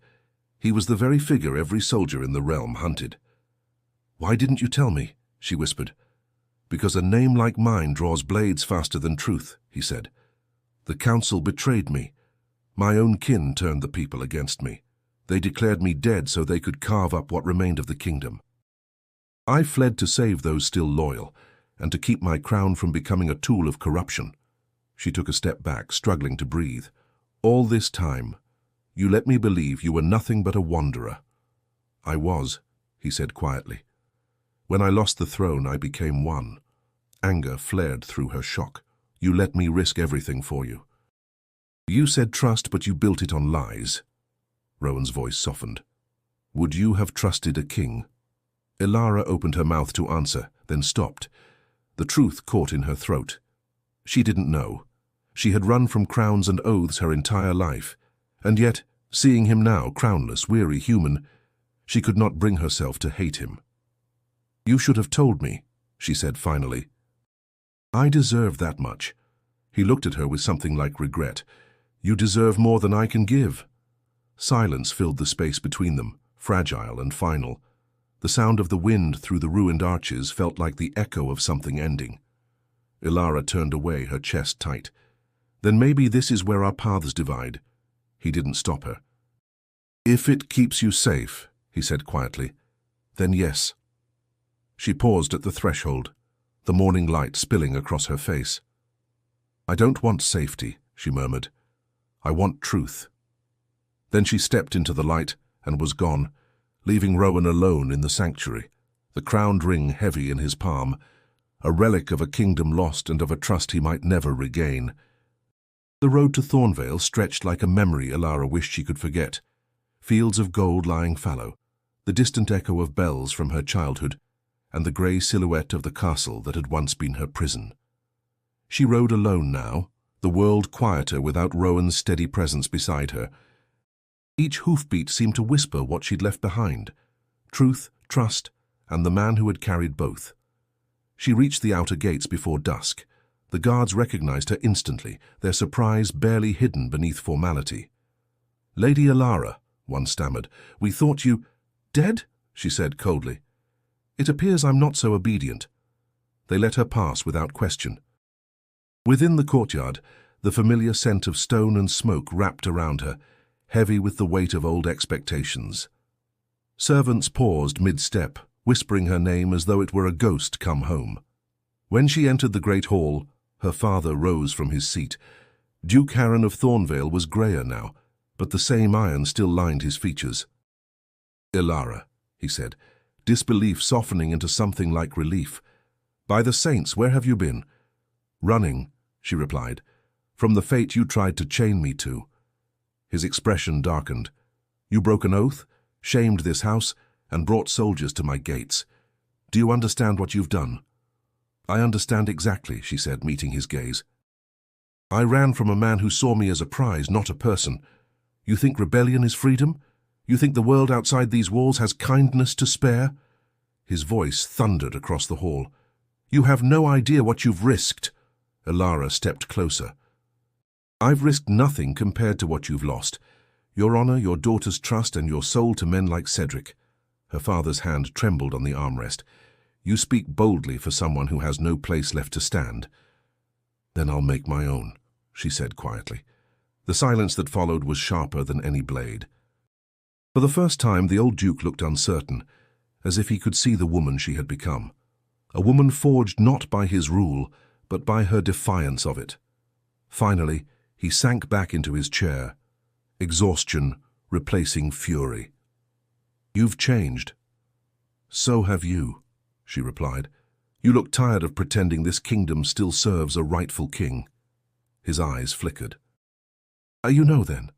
He was the very figure every soldier in the realm hunted. Why didn't you tell me? She whispered. Because a name like mine draws blades faster than truth, he said. The council betrayed me. My own kin turned the people against me. They declared me dead so they could carve up what remained of the kingdom. I fled to save those still loyal, and to keep my crown from becoming a tool of corruption. She took a step back, struggling to breathe. All this time, you let me believe you were nothing but a wanderer. I was, he said quietly. When I lost the throne, I became one. Anger flared through her shock. You let me risk everything for you. You said trust, but you built it on lies. Rowan's voice softened. Would you have trusted a king? Ilara opened her mouth to answer, then stopped. The truth caught in her throat. She didn't know. She had run from crowns and oaths her entire life, and yet, seeing him now, crownless, weary, human, she could not bring herself to hate him. "You should have told me," she said finally. "I deserve that much." He looked at her with something like regret. "You deserve more than I can give." Silence filled the space between them, fragile and final. The sound of the wind through the ruined arches felt like the echo of something ending. Ilara turned away, her chest tight. "Then maybe this is where our paths divide." He didn't stop her. "If it keeps you safe," he said quietly, "then yes." She paused at the threshold, the morning light spilling across her face. "I don't want safety," she murmured. "I want truth." Then she stepped into the light and was gone, leaving Rowan alone in the sanctuary, the crowned ring heavy in his palm, a relic of a kingdom lost and of a trust he might never regain. The road to Thornvale stretched like a memory Ilara wished she could forget. Fields of gold lying fallow, the distant echo of bells from her childhood, and the grey silhouette of the castle that had once been her prison. She rode alone now, the world quieter without Rowan's steady presence beside her. Each hoofbeat seemed to whisper what she'd left behind: truth, trust, and the man who had carried both. She reached the outer gates before dusk. The guards recognized her instantly, their surprise barely hidden beneath formality. "Lady Ilara," one stammered, "we thought you—" "Dead?" she said coldly. "It appears I'm not so obedient." They let her pass without question. Within the courtyard, the familiar scent of stone and smoke wrapped around her, heavy with the weight of old expectations. Servants paused mid-step, whispering her name as though it were a ghost come home. When she entered the great hall, her father rose from his seat. Duke Harren of Thornvale was greyer now, but the same iron still lined his features. "Ilara," he said, disbelief softening into something like relief. "By the saints, where have you been?" "Running," she replied, "from the fate you tried to chain me to." His expression darkened. "You broke an oath, shamed this house, and brought soldiers to my gates. Do you understand what you've done?" "I understand exactly," she said, meeting his gaze. "I ran from a man who saw me as a prize, not a person. You think rebellion is freedom? You think the world outside these walls has kindness to spare?" His voice thundered across the hall. "You have no idea what you've risked." Ilara stepped closer. "I've risked nothing compared to what you've lost. Your honor, your daughter's trust, and your soul to men like Cedric." Her father's hand trembled on the armrest. "You speak boldly for someone who has no place left to stand." "Then I'll make my own," she said quietly. The silence that followed was sharper than any blade. For the first time, the old duke looked uncertain, as if he could see the woman she had become. A woman forged not by his rule, but by her defiance of it. Finally, he sank back into his chair, exhaustion replacing fury. "You've changed." "So have you," she replied. "You look tired of pretending this kingdom still serves a rightful king." His eyes flickered. "You know then."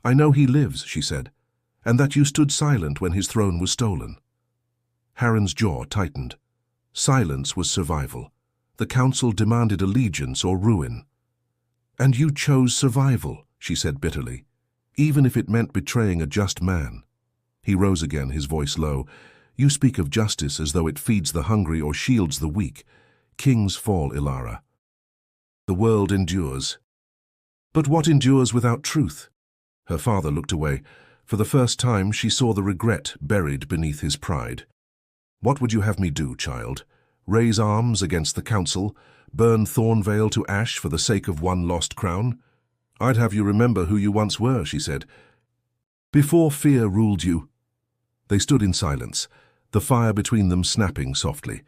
"I know he lives," she said, "and that you stood silent when his throne was stolen." Harren's jaw tightened. Silence was survival. The council demanded allegiance or ruin. "And you chose survival," she said bitterly, "even if it meant betraying a just man." He rose again, his voice low. "You speak of justice as though it feeds the hungry or shields the weak. Kings fall, Ilara. The world endures. But what endures without truth?" Her father looked away. For the first time, she saw the regret buried beneath his pride. "What would you have me do, child? Raise arms against the council? Burn Thornvale to ash for the sake of one lost crown?" "I'd have you remember who you once were," she said, "before fear ruled you." They stood in silence, the fire between them snapping softly.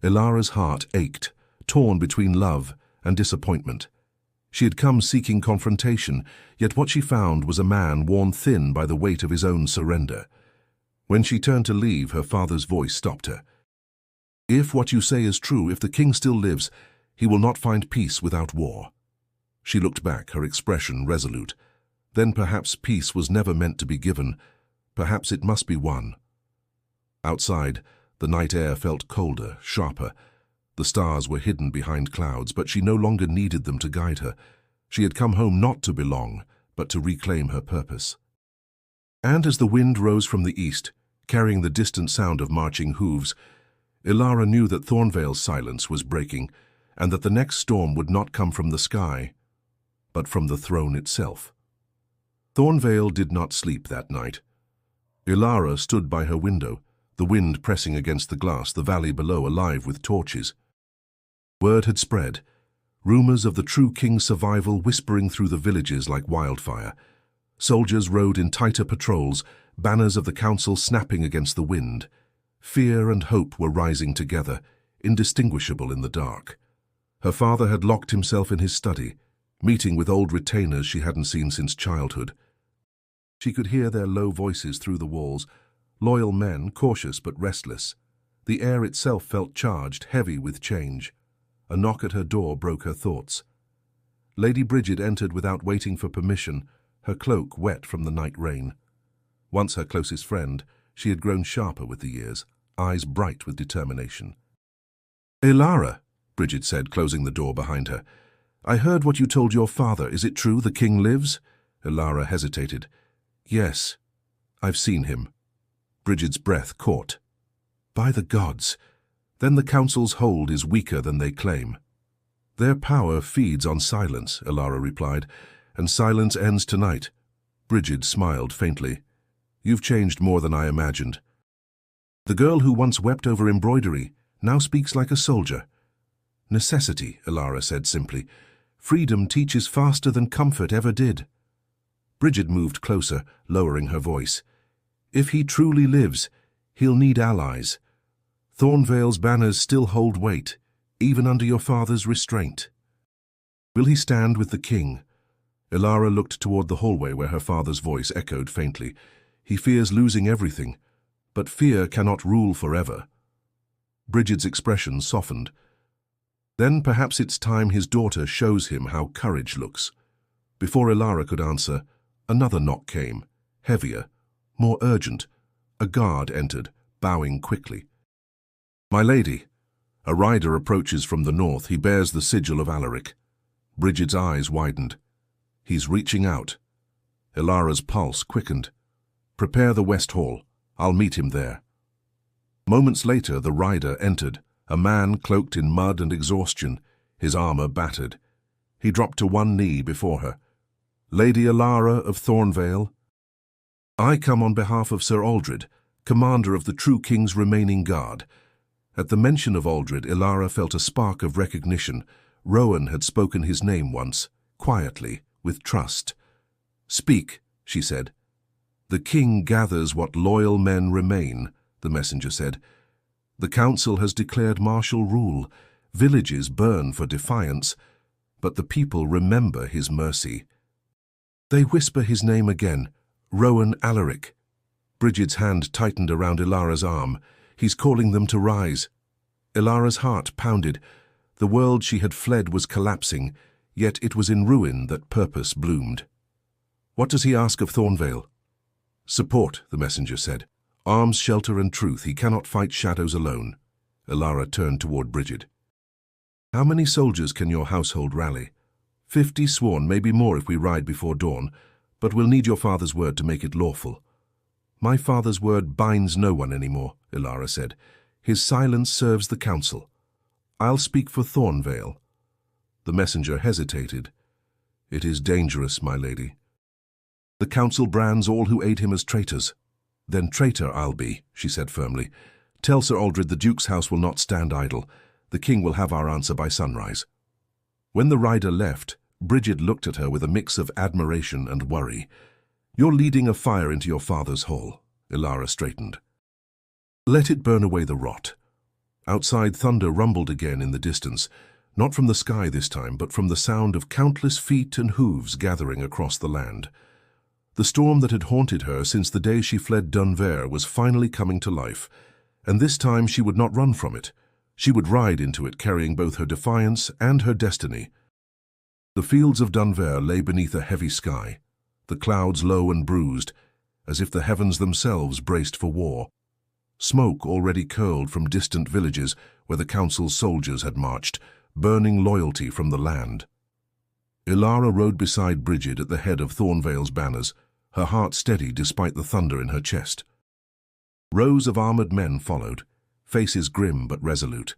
Ilara's heart ached, torn between love and disappointment. She had come seeking confrontation, yet what she found was a man worn thin by the weight of his own surrender. When she turned to leave, her father's voice stopped her. "If what you say is true, if the king still lives, he will not find peace without war." She looked back, her expression resolute. Then perhaps peace was never meant to be given. Perhaps it must be won. Outside, The night air felt colder, sharper. The stars were hidden behind clouds, but she no longer needed them to guide her. She had come home not to belong, but to reclaim her purpose. And as the wind rose from the east, carrying the distant sound of marching hooves, Ilara knew that Thornvale's silence was breaking, and that the next storm would not come from the sky, but from the throne itself. Thornvale did not sleep that night. Ilara stood by her window, the wind pressing against the glass, the valley below alive with torches. Word had spread, rumors of the true king's survival whispering through the villages like wildfire. Soldiers rode in tighter patrols, banners of the council snapping against the wind. Fear and hope were rising together, indistinguishable in the dark. Her father had locked himself in his study, meeting with old retainers she hadn't seen since childhood. She could hear their low voices through the walls, loyal men, cautious but restless. The air itself felt charged, heavy with change. A knock at her door broke her thoughts. Lady Bridget entered without waiting for permission, her cloak wet from the night rain. Once her closest friend, she had grown sharper with the years, eyes bright with determination. "Ilara," Bridget said, closing the door behind her. "I heard what you told your father. Is it true the king lives?" Ilara hesitated. "Yes, I've seen him." Bridget's breath caught. "By the gods! Then the council's hold is weaker than they claim." "Their power feeds on silence," Ilara replied, "and silence ends tonight." Bridget smiled faintly. "You've changed more than I imagined. The girl who once wept over embroidery now speaks like a soldier." "Necessity," Ilara said simply. "Freedom teaches faster than comfort ever did." Bridget moved closer, lowering her voice. "If he truly lives, he'll need allies. Thornvale's banners still hold weight, even under your father's restraint. Will he stand with the king?" Ilara looked toward the hallway where her father's voice echoed faintly. "He fears losing everything, but fear cannot rule forever." Bridget's expression softened. "Then perhaps it's time his daughter shows him how courage looks." Before Ilara could answer, another knock came, heavier, more urgent. A guard entered, bowing quickly. "My lady." A rider approaches from the north. He bears the sigil of Alaric. Bridget's eyes widened. "He's reaching out." Ilara's pulse quickened. "Prepare the West Hall. I'll meet him there." Moments later, the rider entered, a man cloaked in mud and exhaustion, his armor battered. He dropped to one knee before her. "Lady Ilara of Thornvale." "I come on behalf of Sir Aldred, commander of the true king's remaining guard." At the mention of Aldred, Ilara felt a spark of recognition. Rowan had spoken his name once, quietly, with trust. "Speak," she said. "The king gathers what loyal men remain," the messenger said. "The council has declared martial rule. Villages burn for defiance, but the people remember his mercy." They whisper his name again, Rowan Alaric. Bridget's hand tightened around Ilara's arm. "He's calling them to rise." Ilara's heart pounded. The world she had fled was collapsing, yet it was in ruin that purpose bloomed. "What does he ask of Thornvale?" "Support," the messenger said. "Arms, shelter, and truth. He cannot fight shadows alone." Ilara turned toward Bridget. "How many soldiers can your household rally?" 50 sworn, maybe more if we ride before dawn, but we'll need your father's word to make it lawful." "My father's word binds no one anymore," Ilara said. "His silence serves the council. I'll speak for Thornvale." The messenger hesitated. "It is dangerous, my lady." "The council brands all who aid him as traitors." "Then traitor I'll be," she said firmly. "Tell Sir Aldred the Duke's house will not stand idle. The king will have our answer by sunrise." When the rider left, Bridget looked at her with a mix of admiration and worry. "You're leading a fire into your father's hall." Ilara straightened. "Let it burn away the rot." Outside, thunder rumbled again in the distance, not from the sky this time, but from the sound of countless feet and hooves gathering across the land. The storm that had haunted her since the day she fled Dunver was finally coming to life, and this time she would not run from it. She would ride into it carrying both her defiance and her destiny. The fields of Dunver lay beneath a heavy sky, the clouds low and bruised, as if the heavens themselves braced for war. Smoke already curled from distant villages where the council's soldiers had marched, burning loyalty from the land. Ilara rode beside Brigid at the head of Thornvale's banners, her heart steady despite the thunder in her chest. Rows of armored men followed, faces grim but resolute.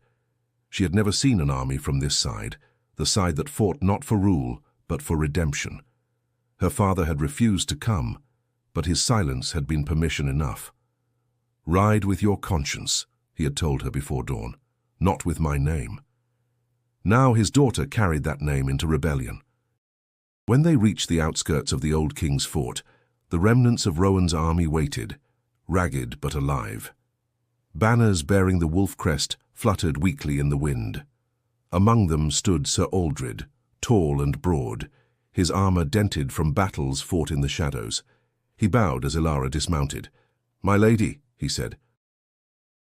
She had never seen an army from this side, the side that fought not for rule, but for redemption. Her father had refused to come, but his silence had been permission enough. "Ride with your conscience," he had told her before dawn, "not with my name." Now his daughter carried that name into rebellion. When they reached the outskirts of the old king's fort, the remnants of Rowan's army waited, ragged but alive. Banners bearing the wolf crest fluttered weakly in the wind. Among them stood Sir Aldred, tall and broad, his armor dented from battles fought in the shadows. He bowed as Ilara dismounted. "My lady," he said.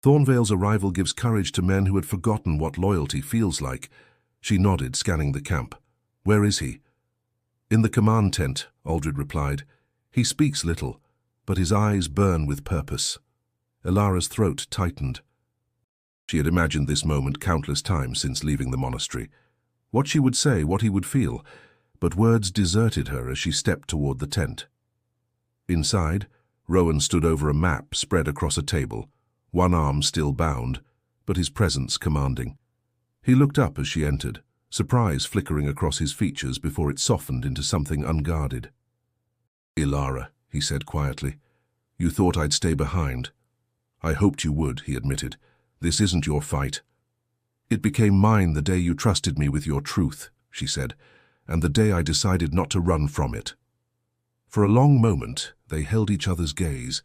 "Thornvale's arrival gives courage to men who had forgotten what loyalty feels like." She nodded, scanning the camp. "Where is he?" "In the command tent," Aldred replied. "He speaks little, but his eyes burn with purpose." Ilara's throat tightened. She had imagined this moment countless times since leaving the monastery. What she would say, what he would feel, but words deserted her as she stepped toward the tent. Inside, Rowan stood over a map spread across a table, one arm still bound, but his presence commanding. He looked up as she entered, surprise flickering across his features before it softened into something unguarded. "Ilara," he said quietly, "you thought I'd stay behind." "I hoped you would," he admitted. "This isn't your fight." "It became mine the day you trusted me with your truth," she said, "and the day I decided not to run from it." For a long moment, they held each other's gaze.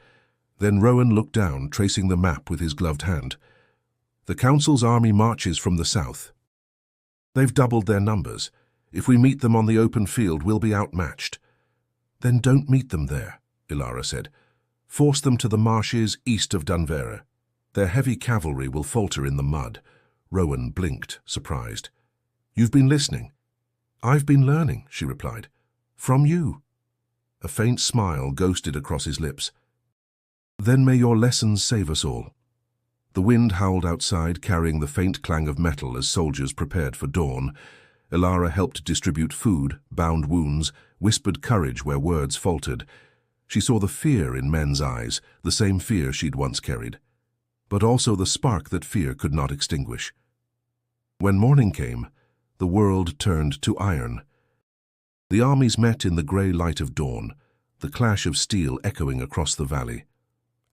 Then Rowan looked down, tracing the map with his gloved hand. "The council's army marches from the south. They've doubled their numbers. If we meet them on the open field, we'll be outmatched." "Then don't meet them there," Ilara said. "Force them to the marshes east of Dunvera. Their heavy cavalry will falter in the mud." Rowan blinked, surprised. "You've been listening?" "I've been learning," she replied. "From you." A faint smile ghosted across his lips. "Then may your lessons save us all." The wind howled outside, carrying the faint clang of metal as soldiers prepared for dawn. Ilara helped distribute food, bound wounds, whispered courage where words faltered. She saw the fear in men's eyes, the same fear she'd once carried, but also the spark that fear could not extinguish. When morning came, the world turned to iron. The armies met in the grey light of dawn, the clash of steel echoing across the valley.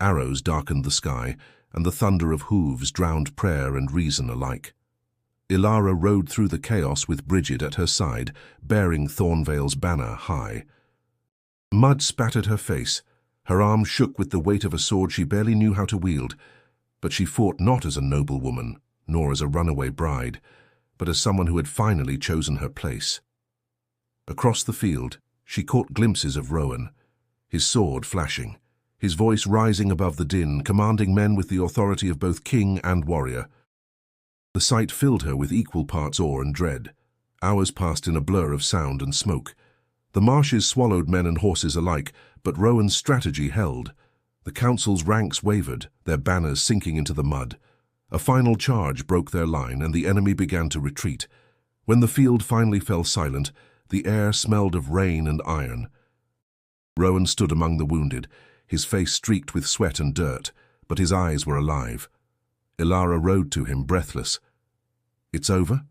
Arrows darkened the sky, and the thunder of hooves drowned prayer and reason alike. Ilara rode through the chaos with Brigid at her side, bearing Thornvale's banner high. Mud spattered her face. Her arm shook with the weight of a sword she barely knew how to wield. But she fought not as a noble woman, nor as a runaway bride, but as someone who had finally chosen her place. Across the field, she caught glimpses of Rowan, his sword flashing, his voice rising above the din, commanding men with the authority of both king and warrior. The sight filled her with equal parts awe and dread. Hours passed in a blur of sound and smoke. The marshes swallowed men and horses alike, but Rowan's strategy held. The council's ranks wavered, their banners sinking into the mud. A final charge broke their line, and the enemy began to retreat. When the field finally fell silent, the air smelled of rain and iron. Rowan stood among the wounded, his face streaked with sweat and dirt, but his eyes were alive. Ilara rode to him, breathless. "It's over?"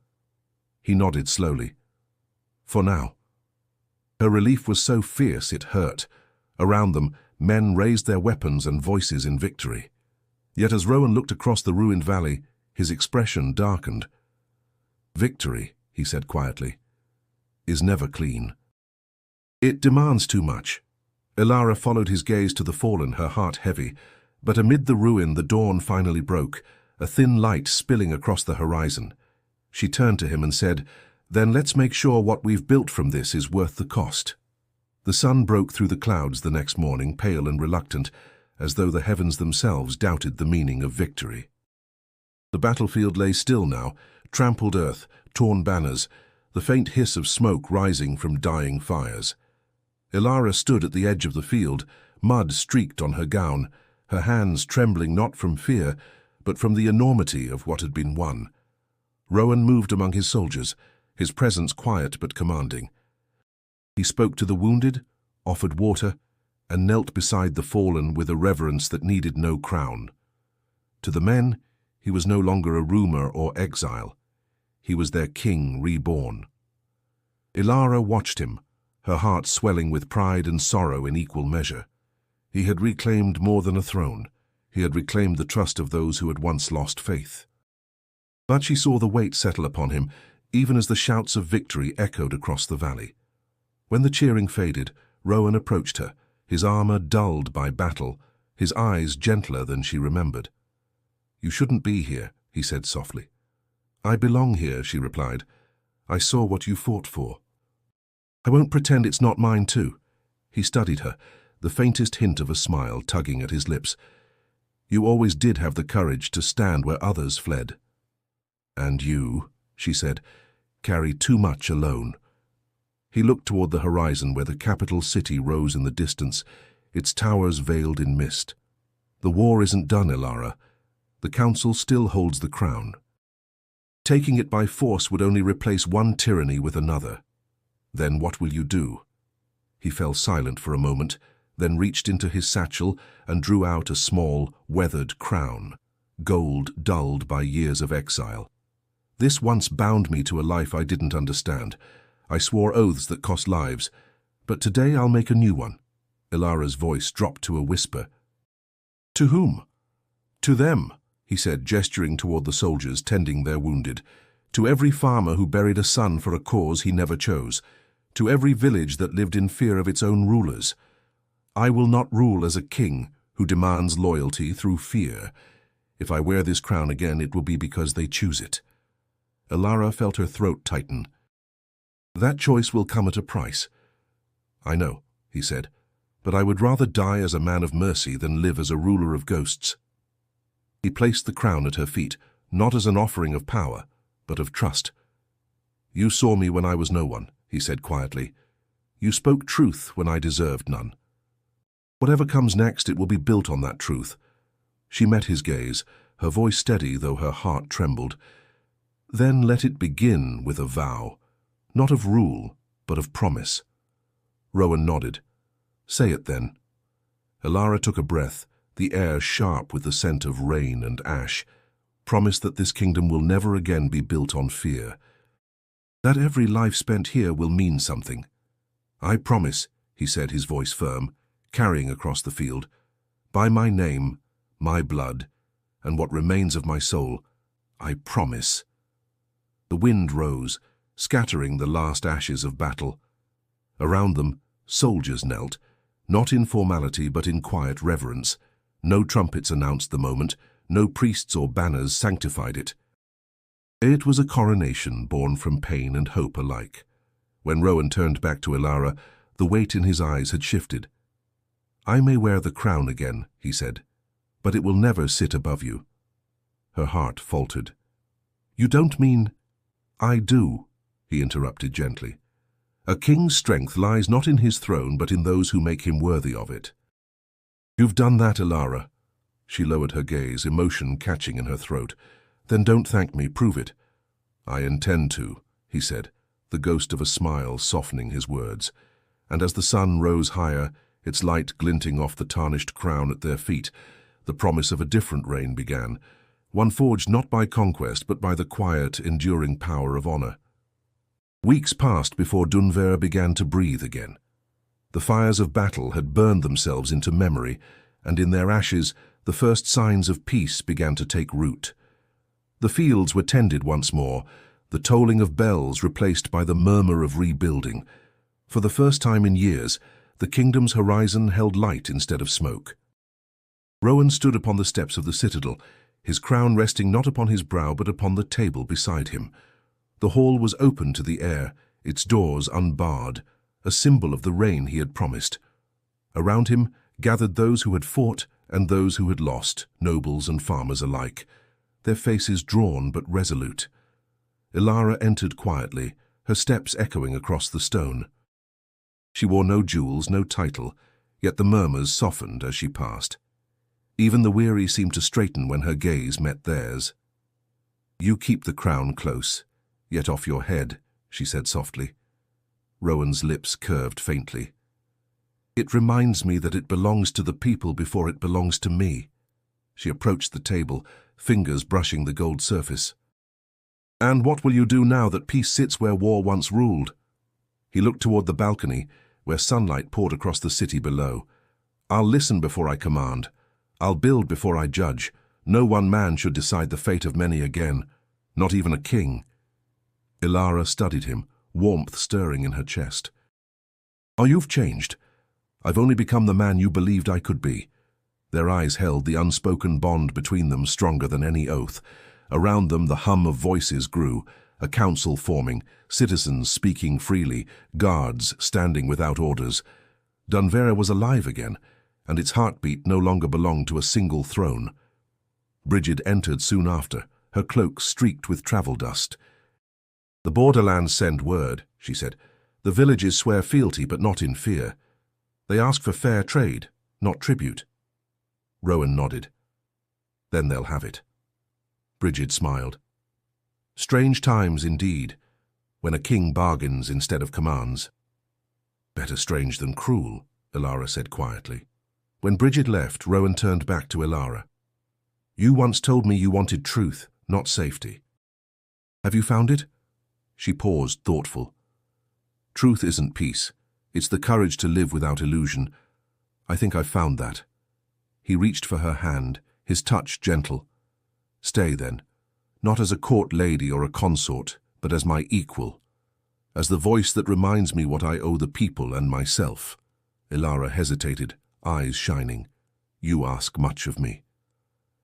He nodded slowly. "For now." Her relief was so fierce it hurt. Around them, men raised their weapons and voices in victory. Yet as Rowan looked across the ruined valley, his expression darkened. "Victory," he said quietly, "is never clean. It demands too much." Ilara followed his gaze to the fallen, her heart heavy. But amid the ruin, the dawn finally broke, a thin light spilling across the horizon. She turned to him and said, "Then let's make sure what we've built from this is worth the cost." The sun broke through the clouds the next morning, pale and reluctant, as though the heavens themselves doubted the meaning of victory. The battlefield lay still now, trampled earth, torn banners, the faint hiss of smoke rising from dying fires. Ilara stood at the edge of the field, mud streaked on her gown, her hands trembling not from fear, but from the enormity of what had been won. Rowan moved among his soldiers, his presence quiet but commanding. He spoke to the wounded, offered water, and knelt beside the fallen with a reverence that needed no crown. To the men, he was no longer a rumour or exile. He was their king reborn. Ilara watched him, her heart swelling with pride and sorrow in equal measure. He had reclaimed more than a throne. He had reclaimed the trust of those who had once lost faith. But she saw the weight settle upon him, even as the shouts of victory echoed across the valley. When the cheering faded, Rowan approached her, his armour dulled by battle, his eyes gentler than she remembered. "You shouldn't be here," he said softly. "I belong here," she replied. "I saw what you fought for." "I won't pretend it's not mine too." He studied her, the faintest hint of a smile tugging at his lips. "You always did have the courage to stand where others fled." "And you," she said, "carry too much alone." He looked toward the horizon where the capital city rose in the distance, its towers veiled in mist. "The war isn't done, Ilara. The council still holds the crown. Taking it by force would only replace one tyranny with another. Then what will you do?" He fell silent for a moment, then reached into his satchel and drew out a small, weathered crown, gold dulled by years of exile. "This once bound me to a life I didn't understand. I swore oaths that cost lives, but today I'll make a new one." Ilara's voice dropped to a whisper. "To whom?" "To them," he said, gesturing toward the soldiers tending their wounded. "To every farmer who buried a son for a cause he never chose. To every village that lived in fear of its own rulers. I will not rule as a king who demands loyalty through fear. If I wear this crown again, it will be because they choose it." Ilara felt her throat tighten. "That choice will come at a price." "I know," he said, "but I would rather die as a man of mercy than live as a ruler of ghosts." He placed the crown at her feet, not as an offering of power, but of trust. "You saw me when I was no one," he said quietly. "You spoke truth when I deserved none. Whatever comes next, it will be built on that truth." She met his gaze, her voice steady though her heart trembled. "Then let it begin with a vow, not of rule, but of promise." Rowan nodded. "Say it then." Ilara took a breath, the air sharp with the scent of rain and ash. "Promise that this kingdom will never again be built on fear. That every life spent here will mean something." "I promise," he said, his voice firm, carrying across the field. "By my name, my blood, and what remains of my soul, I promise." The wind rose, scattering the last ashes of battle. Around them, soldiers knelt, not in formality but in quiet reverence. No trumpets announced the moment, no priests or banners sanctified it. It was a coronation born from pain and hope alike. When Rowan turned back to Ilara, the weight in his eyes had shifted. "I may wear the crown again," he said, "but it will never sit above you." Her heart faltered. "You don't mean—" "I do," he interrupted gently. "A king's strength lies not in his throne, but in those who make him worthy of it." "You've done that, Ilara." She lowered her gaze, emotion catching in her throat. "Then don't thank me, prove it." "I intend to," he said, the ghost of a smile softening his words. And as the sun rose higher, its light glinting off the tarnished crown at their feet, the promise of a different reign began, one forged not by conquest but by the quiet, enduring power of honor. Weeks passed before Dunver began to breathe again. The fires of battle had burned themselves into memory, and in their ashes the first signs of peace began to take root. The fields were tended once more, the tolling of bells replaced by the murmur of rebuilding. For the first time in years, the kingdom's horizon held light instead of smoke. Rowan stood upon the steps of the citadel, his crown resting not upon his brow but upon the table beside him. The hall was open to the air, its doors unbarred, a symbol of the reign he had promised. Around him gathered those who had fought and those who had lost, nobles and farmers alike, their faces drawn but resolute. Ilara entered quietly, her steps echoing across the stone. She wore no jewels, no title, yet the murmurs softened as she passed. Even the weary seemed to straighten when her gaze met theirs. "You keep the crown close, yet off your head," she said softly. Rowan's lips curved faintly. "It reminds me that it belongs to the people before it belongs to me." She approached the table, fingers brushing the gold surface. "And what will you do now that peace sits where war once ruled?" He looked toward the balcony, where sunlight poured across the city below. "I'll listen before I command. I'll build before I judge. No one man should decide the fate of many again, not even a king." Ilara studied him, warmth stirring in her chest. "Oh, you've changed. I've only become the man you believed I could be." Their eyes held, the unspoken bond between them stronger than any oath. Around them the hum of voices grew, a council forming, citizens speaking freely, guards standing without orders. Dunvera was alive again, and its heartbeat no longer belonged to a single throne. Brigid entered soon after, her cloak streaked with travel dust. "The borderlands send word," she said. "The villages swear fealty, but not in fear. They ask for fair trade, not tribute." Rowan nodded. "Then they'll have it." Brigid smiled. "Strange times indeed, when a king bargains instead of commands." "Better strange than cruel," Ilara said quietly. When Brigid left, Rowan turned back to Ilara. "You once told me you wanted truth, not safety. Have you found it?" She paused, thoughtful. "Truth isn't peace. It's the courage to live without illusion. I think I've found that." He reached for her hand, his touch gentle. "Stay, then. Not as a court lady or a consort, but as my equal. As the voice that reminds me what I owe the people and myself." Ilara hesitated, eyes shining. "You ask much of me."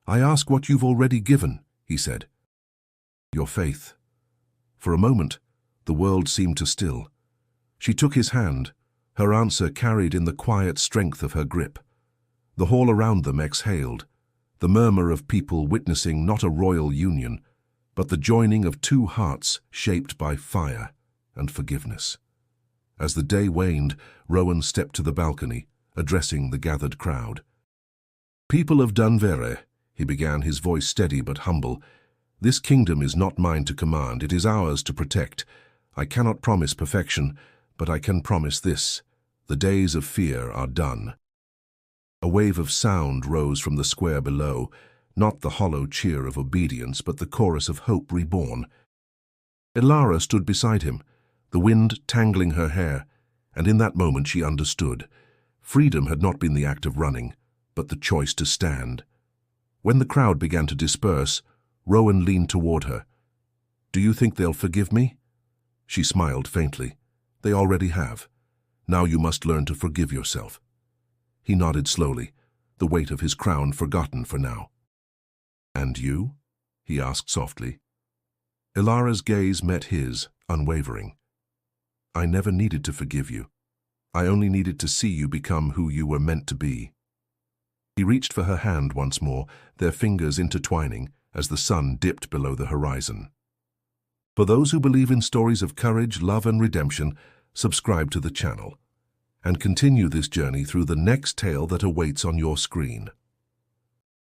"I ask what you've already given," he said. "Your faith." For a moment, the world seemed to still. She took his hand, her answer carried in the quiet strength of her grip. The hall around them exhaled, the murmur of people witnessing not a royal union, but the joining of two hearts shaped by fire and forgiveness. As the day waned, Rowan stepped to the balcony, addressing the gathered crowd. "People of Dunvera," he began, his voice steady but humble, "this kingdom is not mine to command, it is ours to protect. I cannot promise perfection, but I can promise this: the days of fear are done." A wave of sound rose from the square below, not the hollow cheer of obedience, but the chorus of hope reborn. Ilara stood beside him, the wind tangling her hair, and in that moment she understood. Freedom had not been the act of running, but the choice to stand. When the crowd began to disperse, Rowan leaned toward her. "Do you think they'll forgive me?" She smiled faintly. "They already have. Now you must learn to forgive yourself." He nodded slowly, the weight of his crown forgotten for now. "And you?" he asked softly. Ilara's gaze met his, unwavering. "I never needed to forgive you. I only needed to see you become who you were meant to be." He reached for her hand once more, their fingers intertwining as the sun dipped below the horizon. For those who believe in stories of courage, love, and redemption, subscribe to the channel and continue this journey through the next tale that awaits on your screen.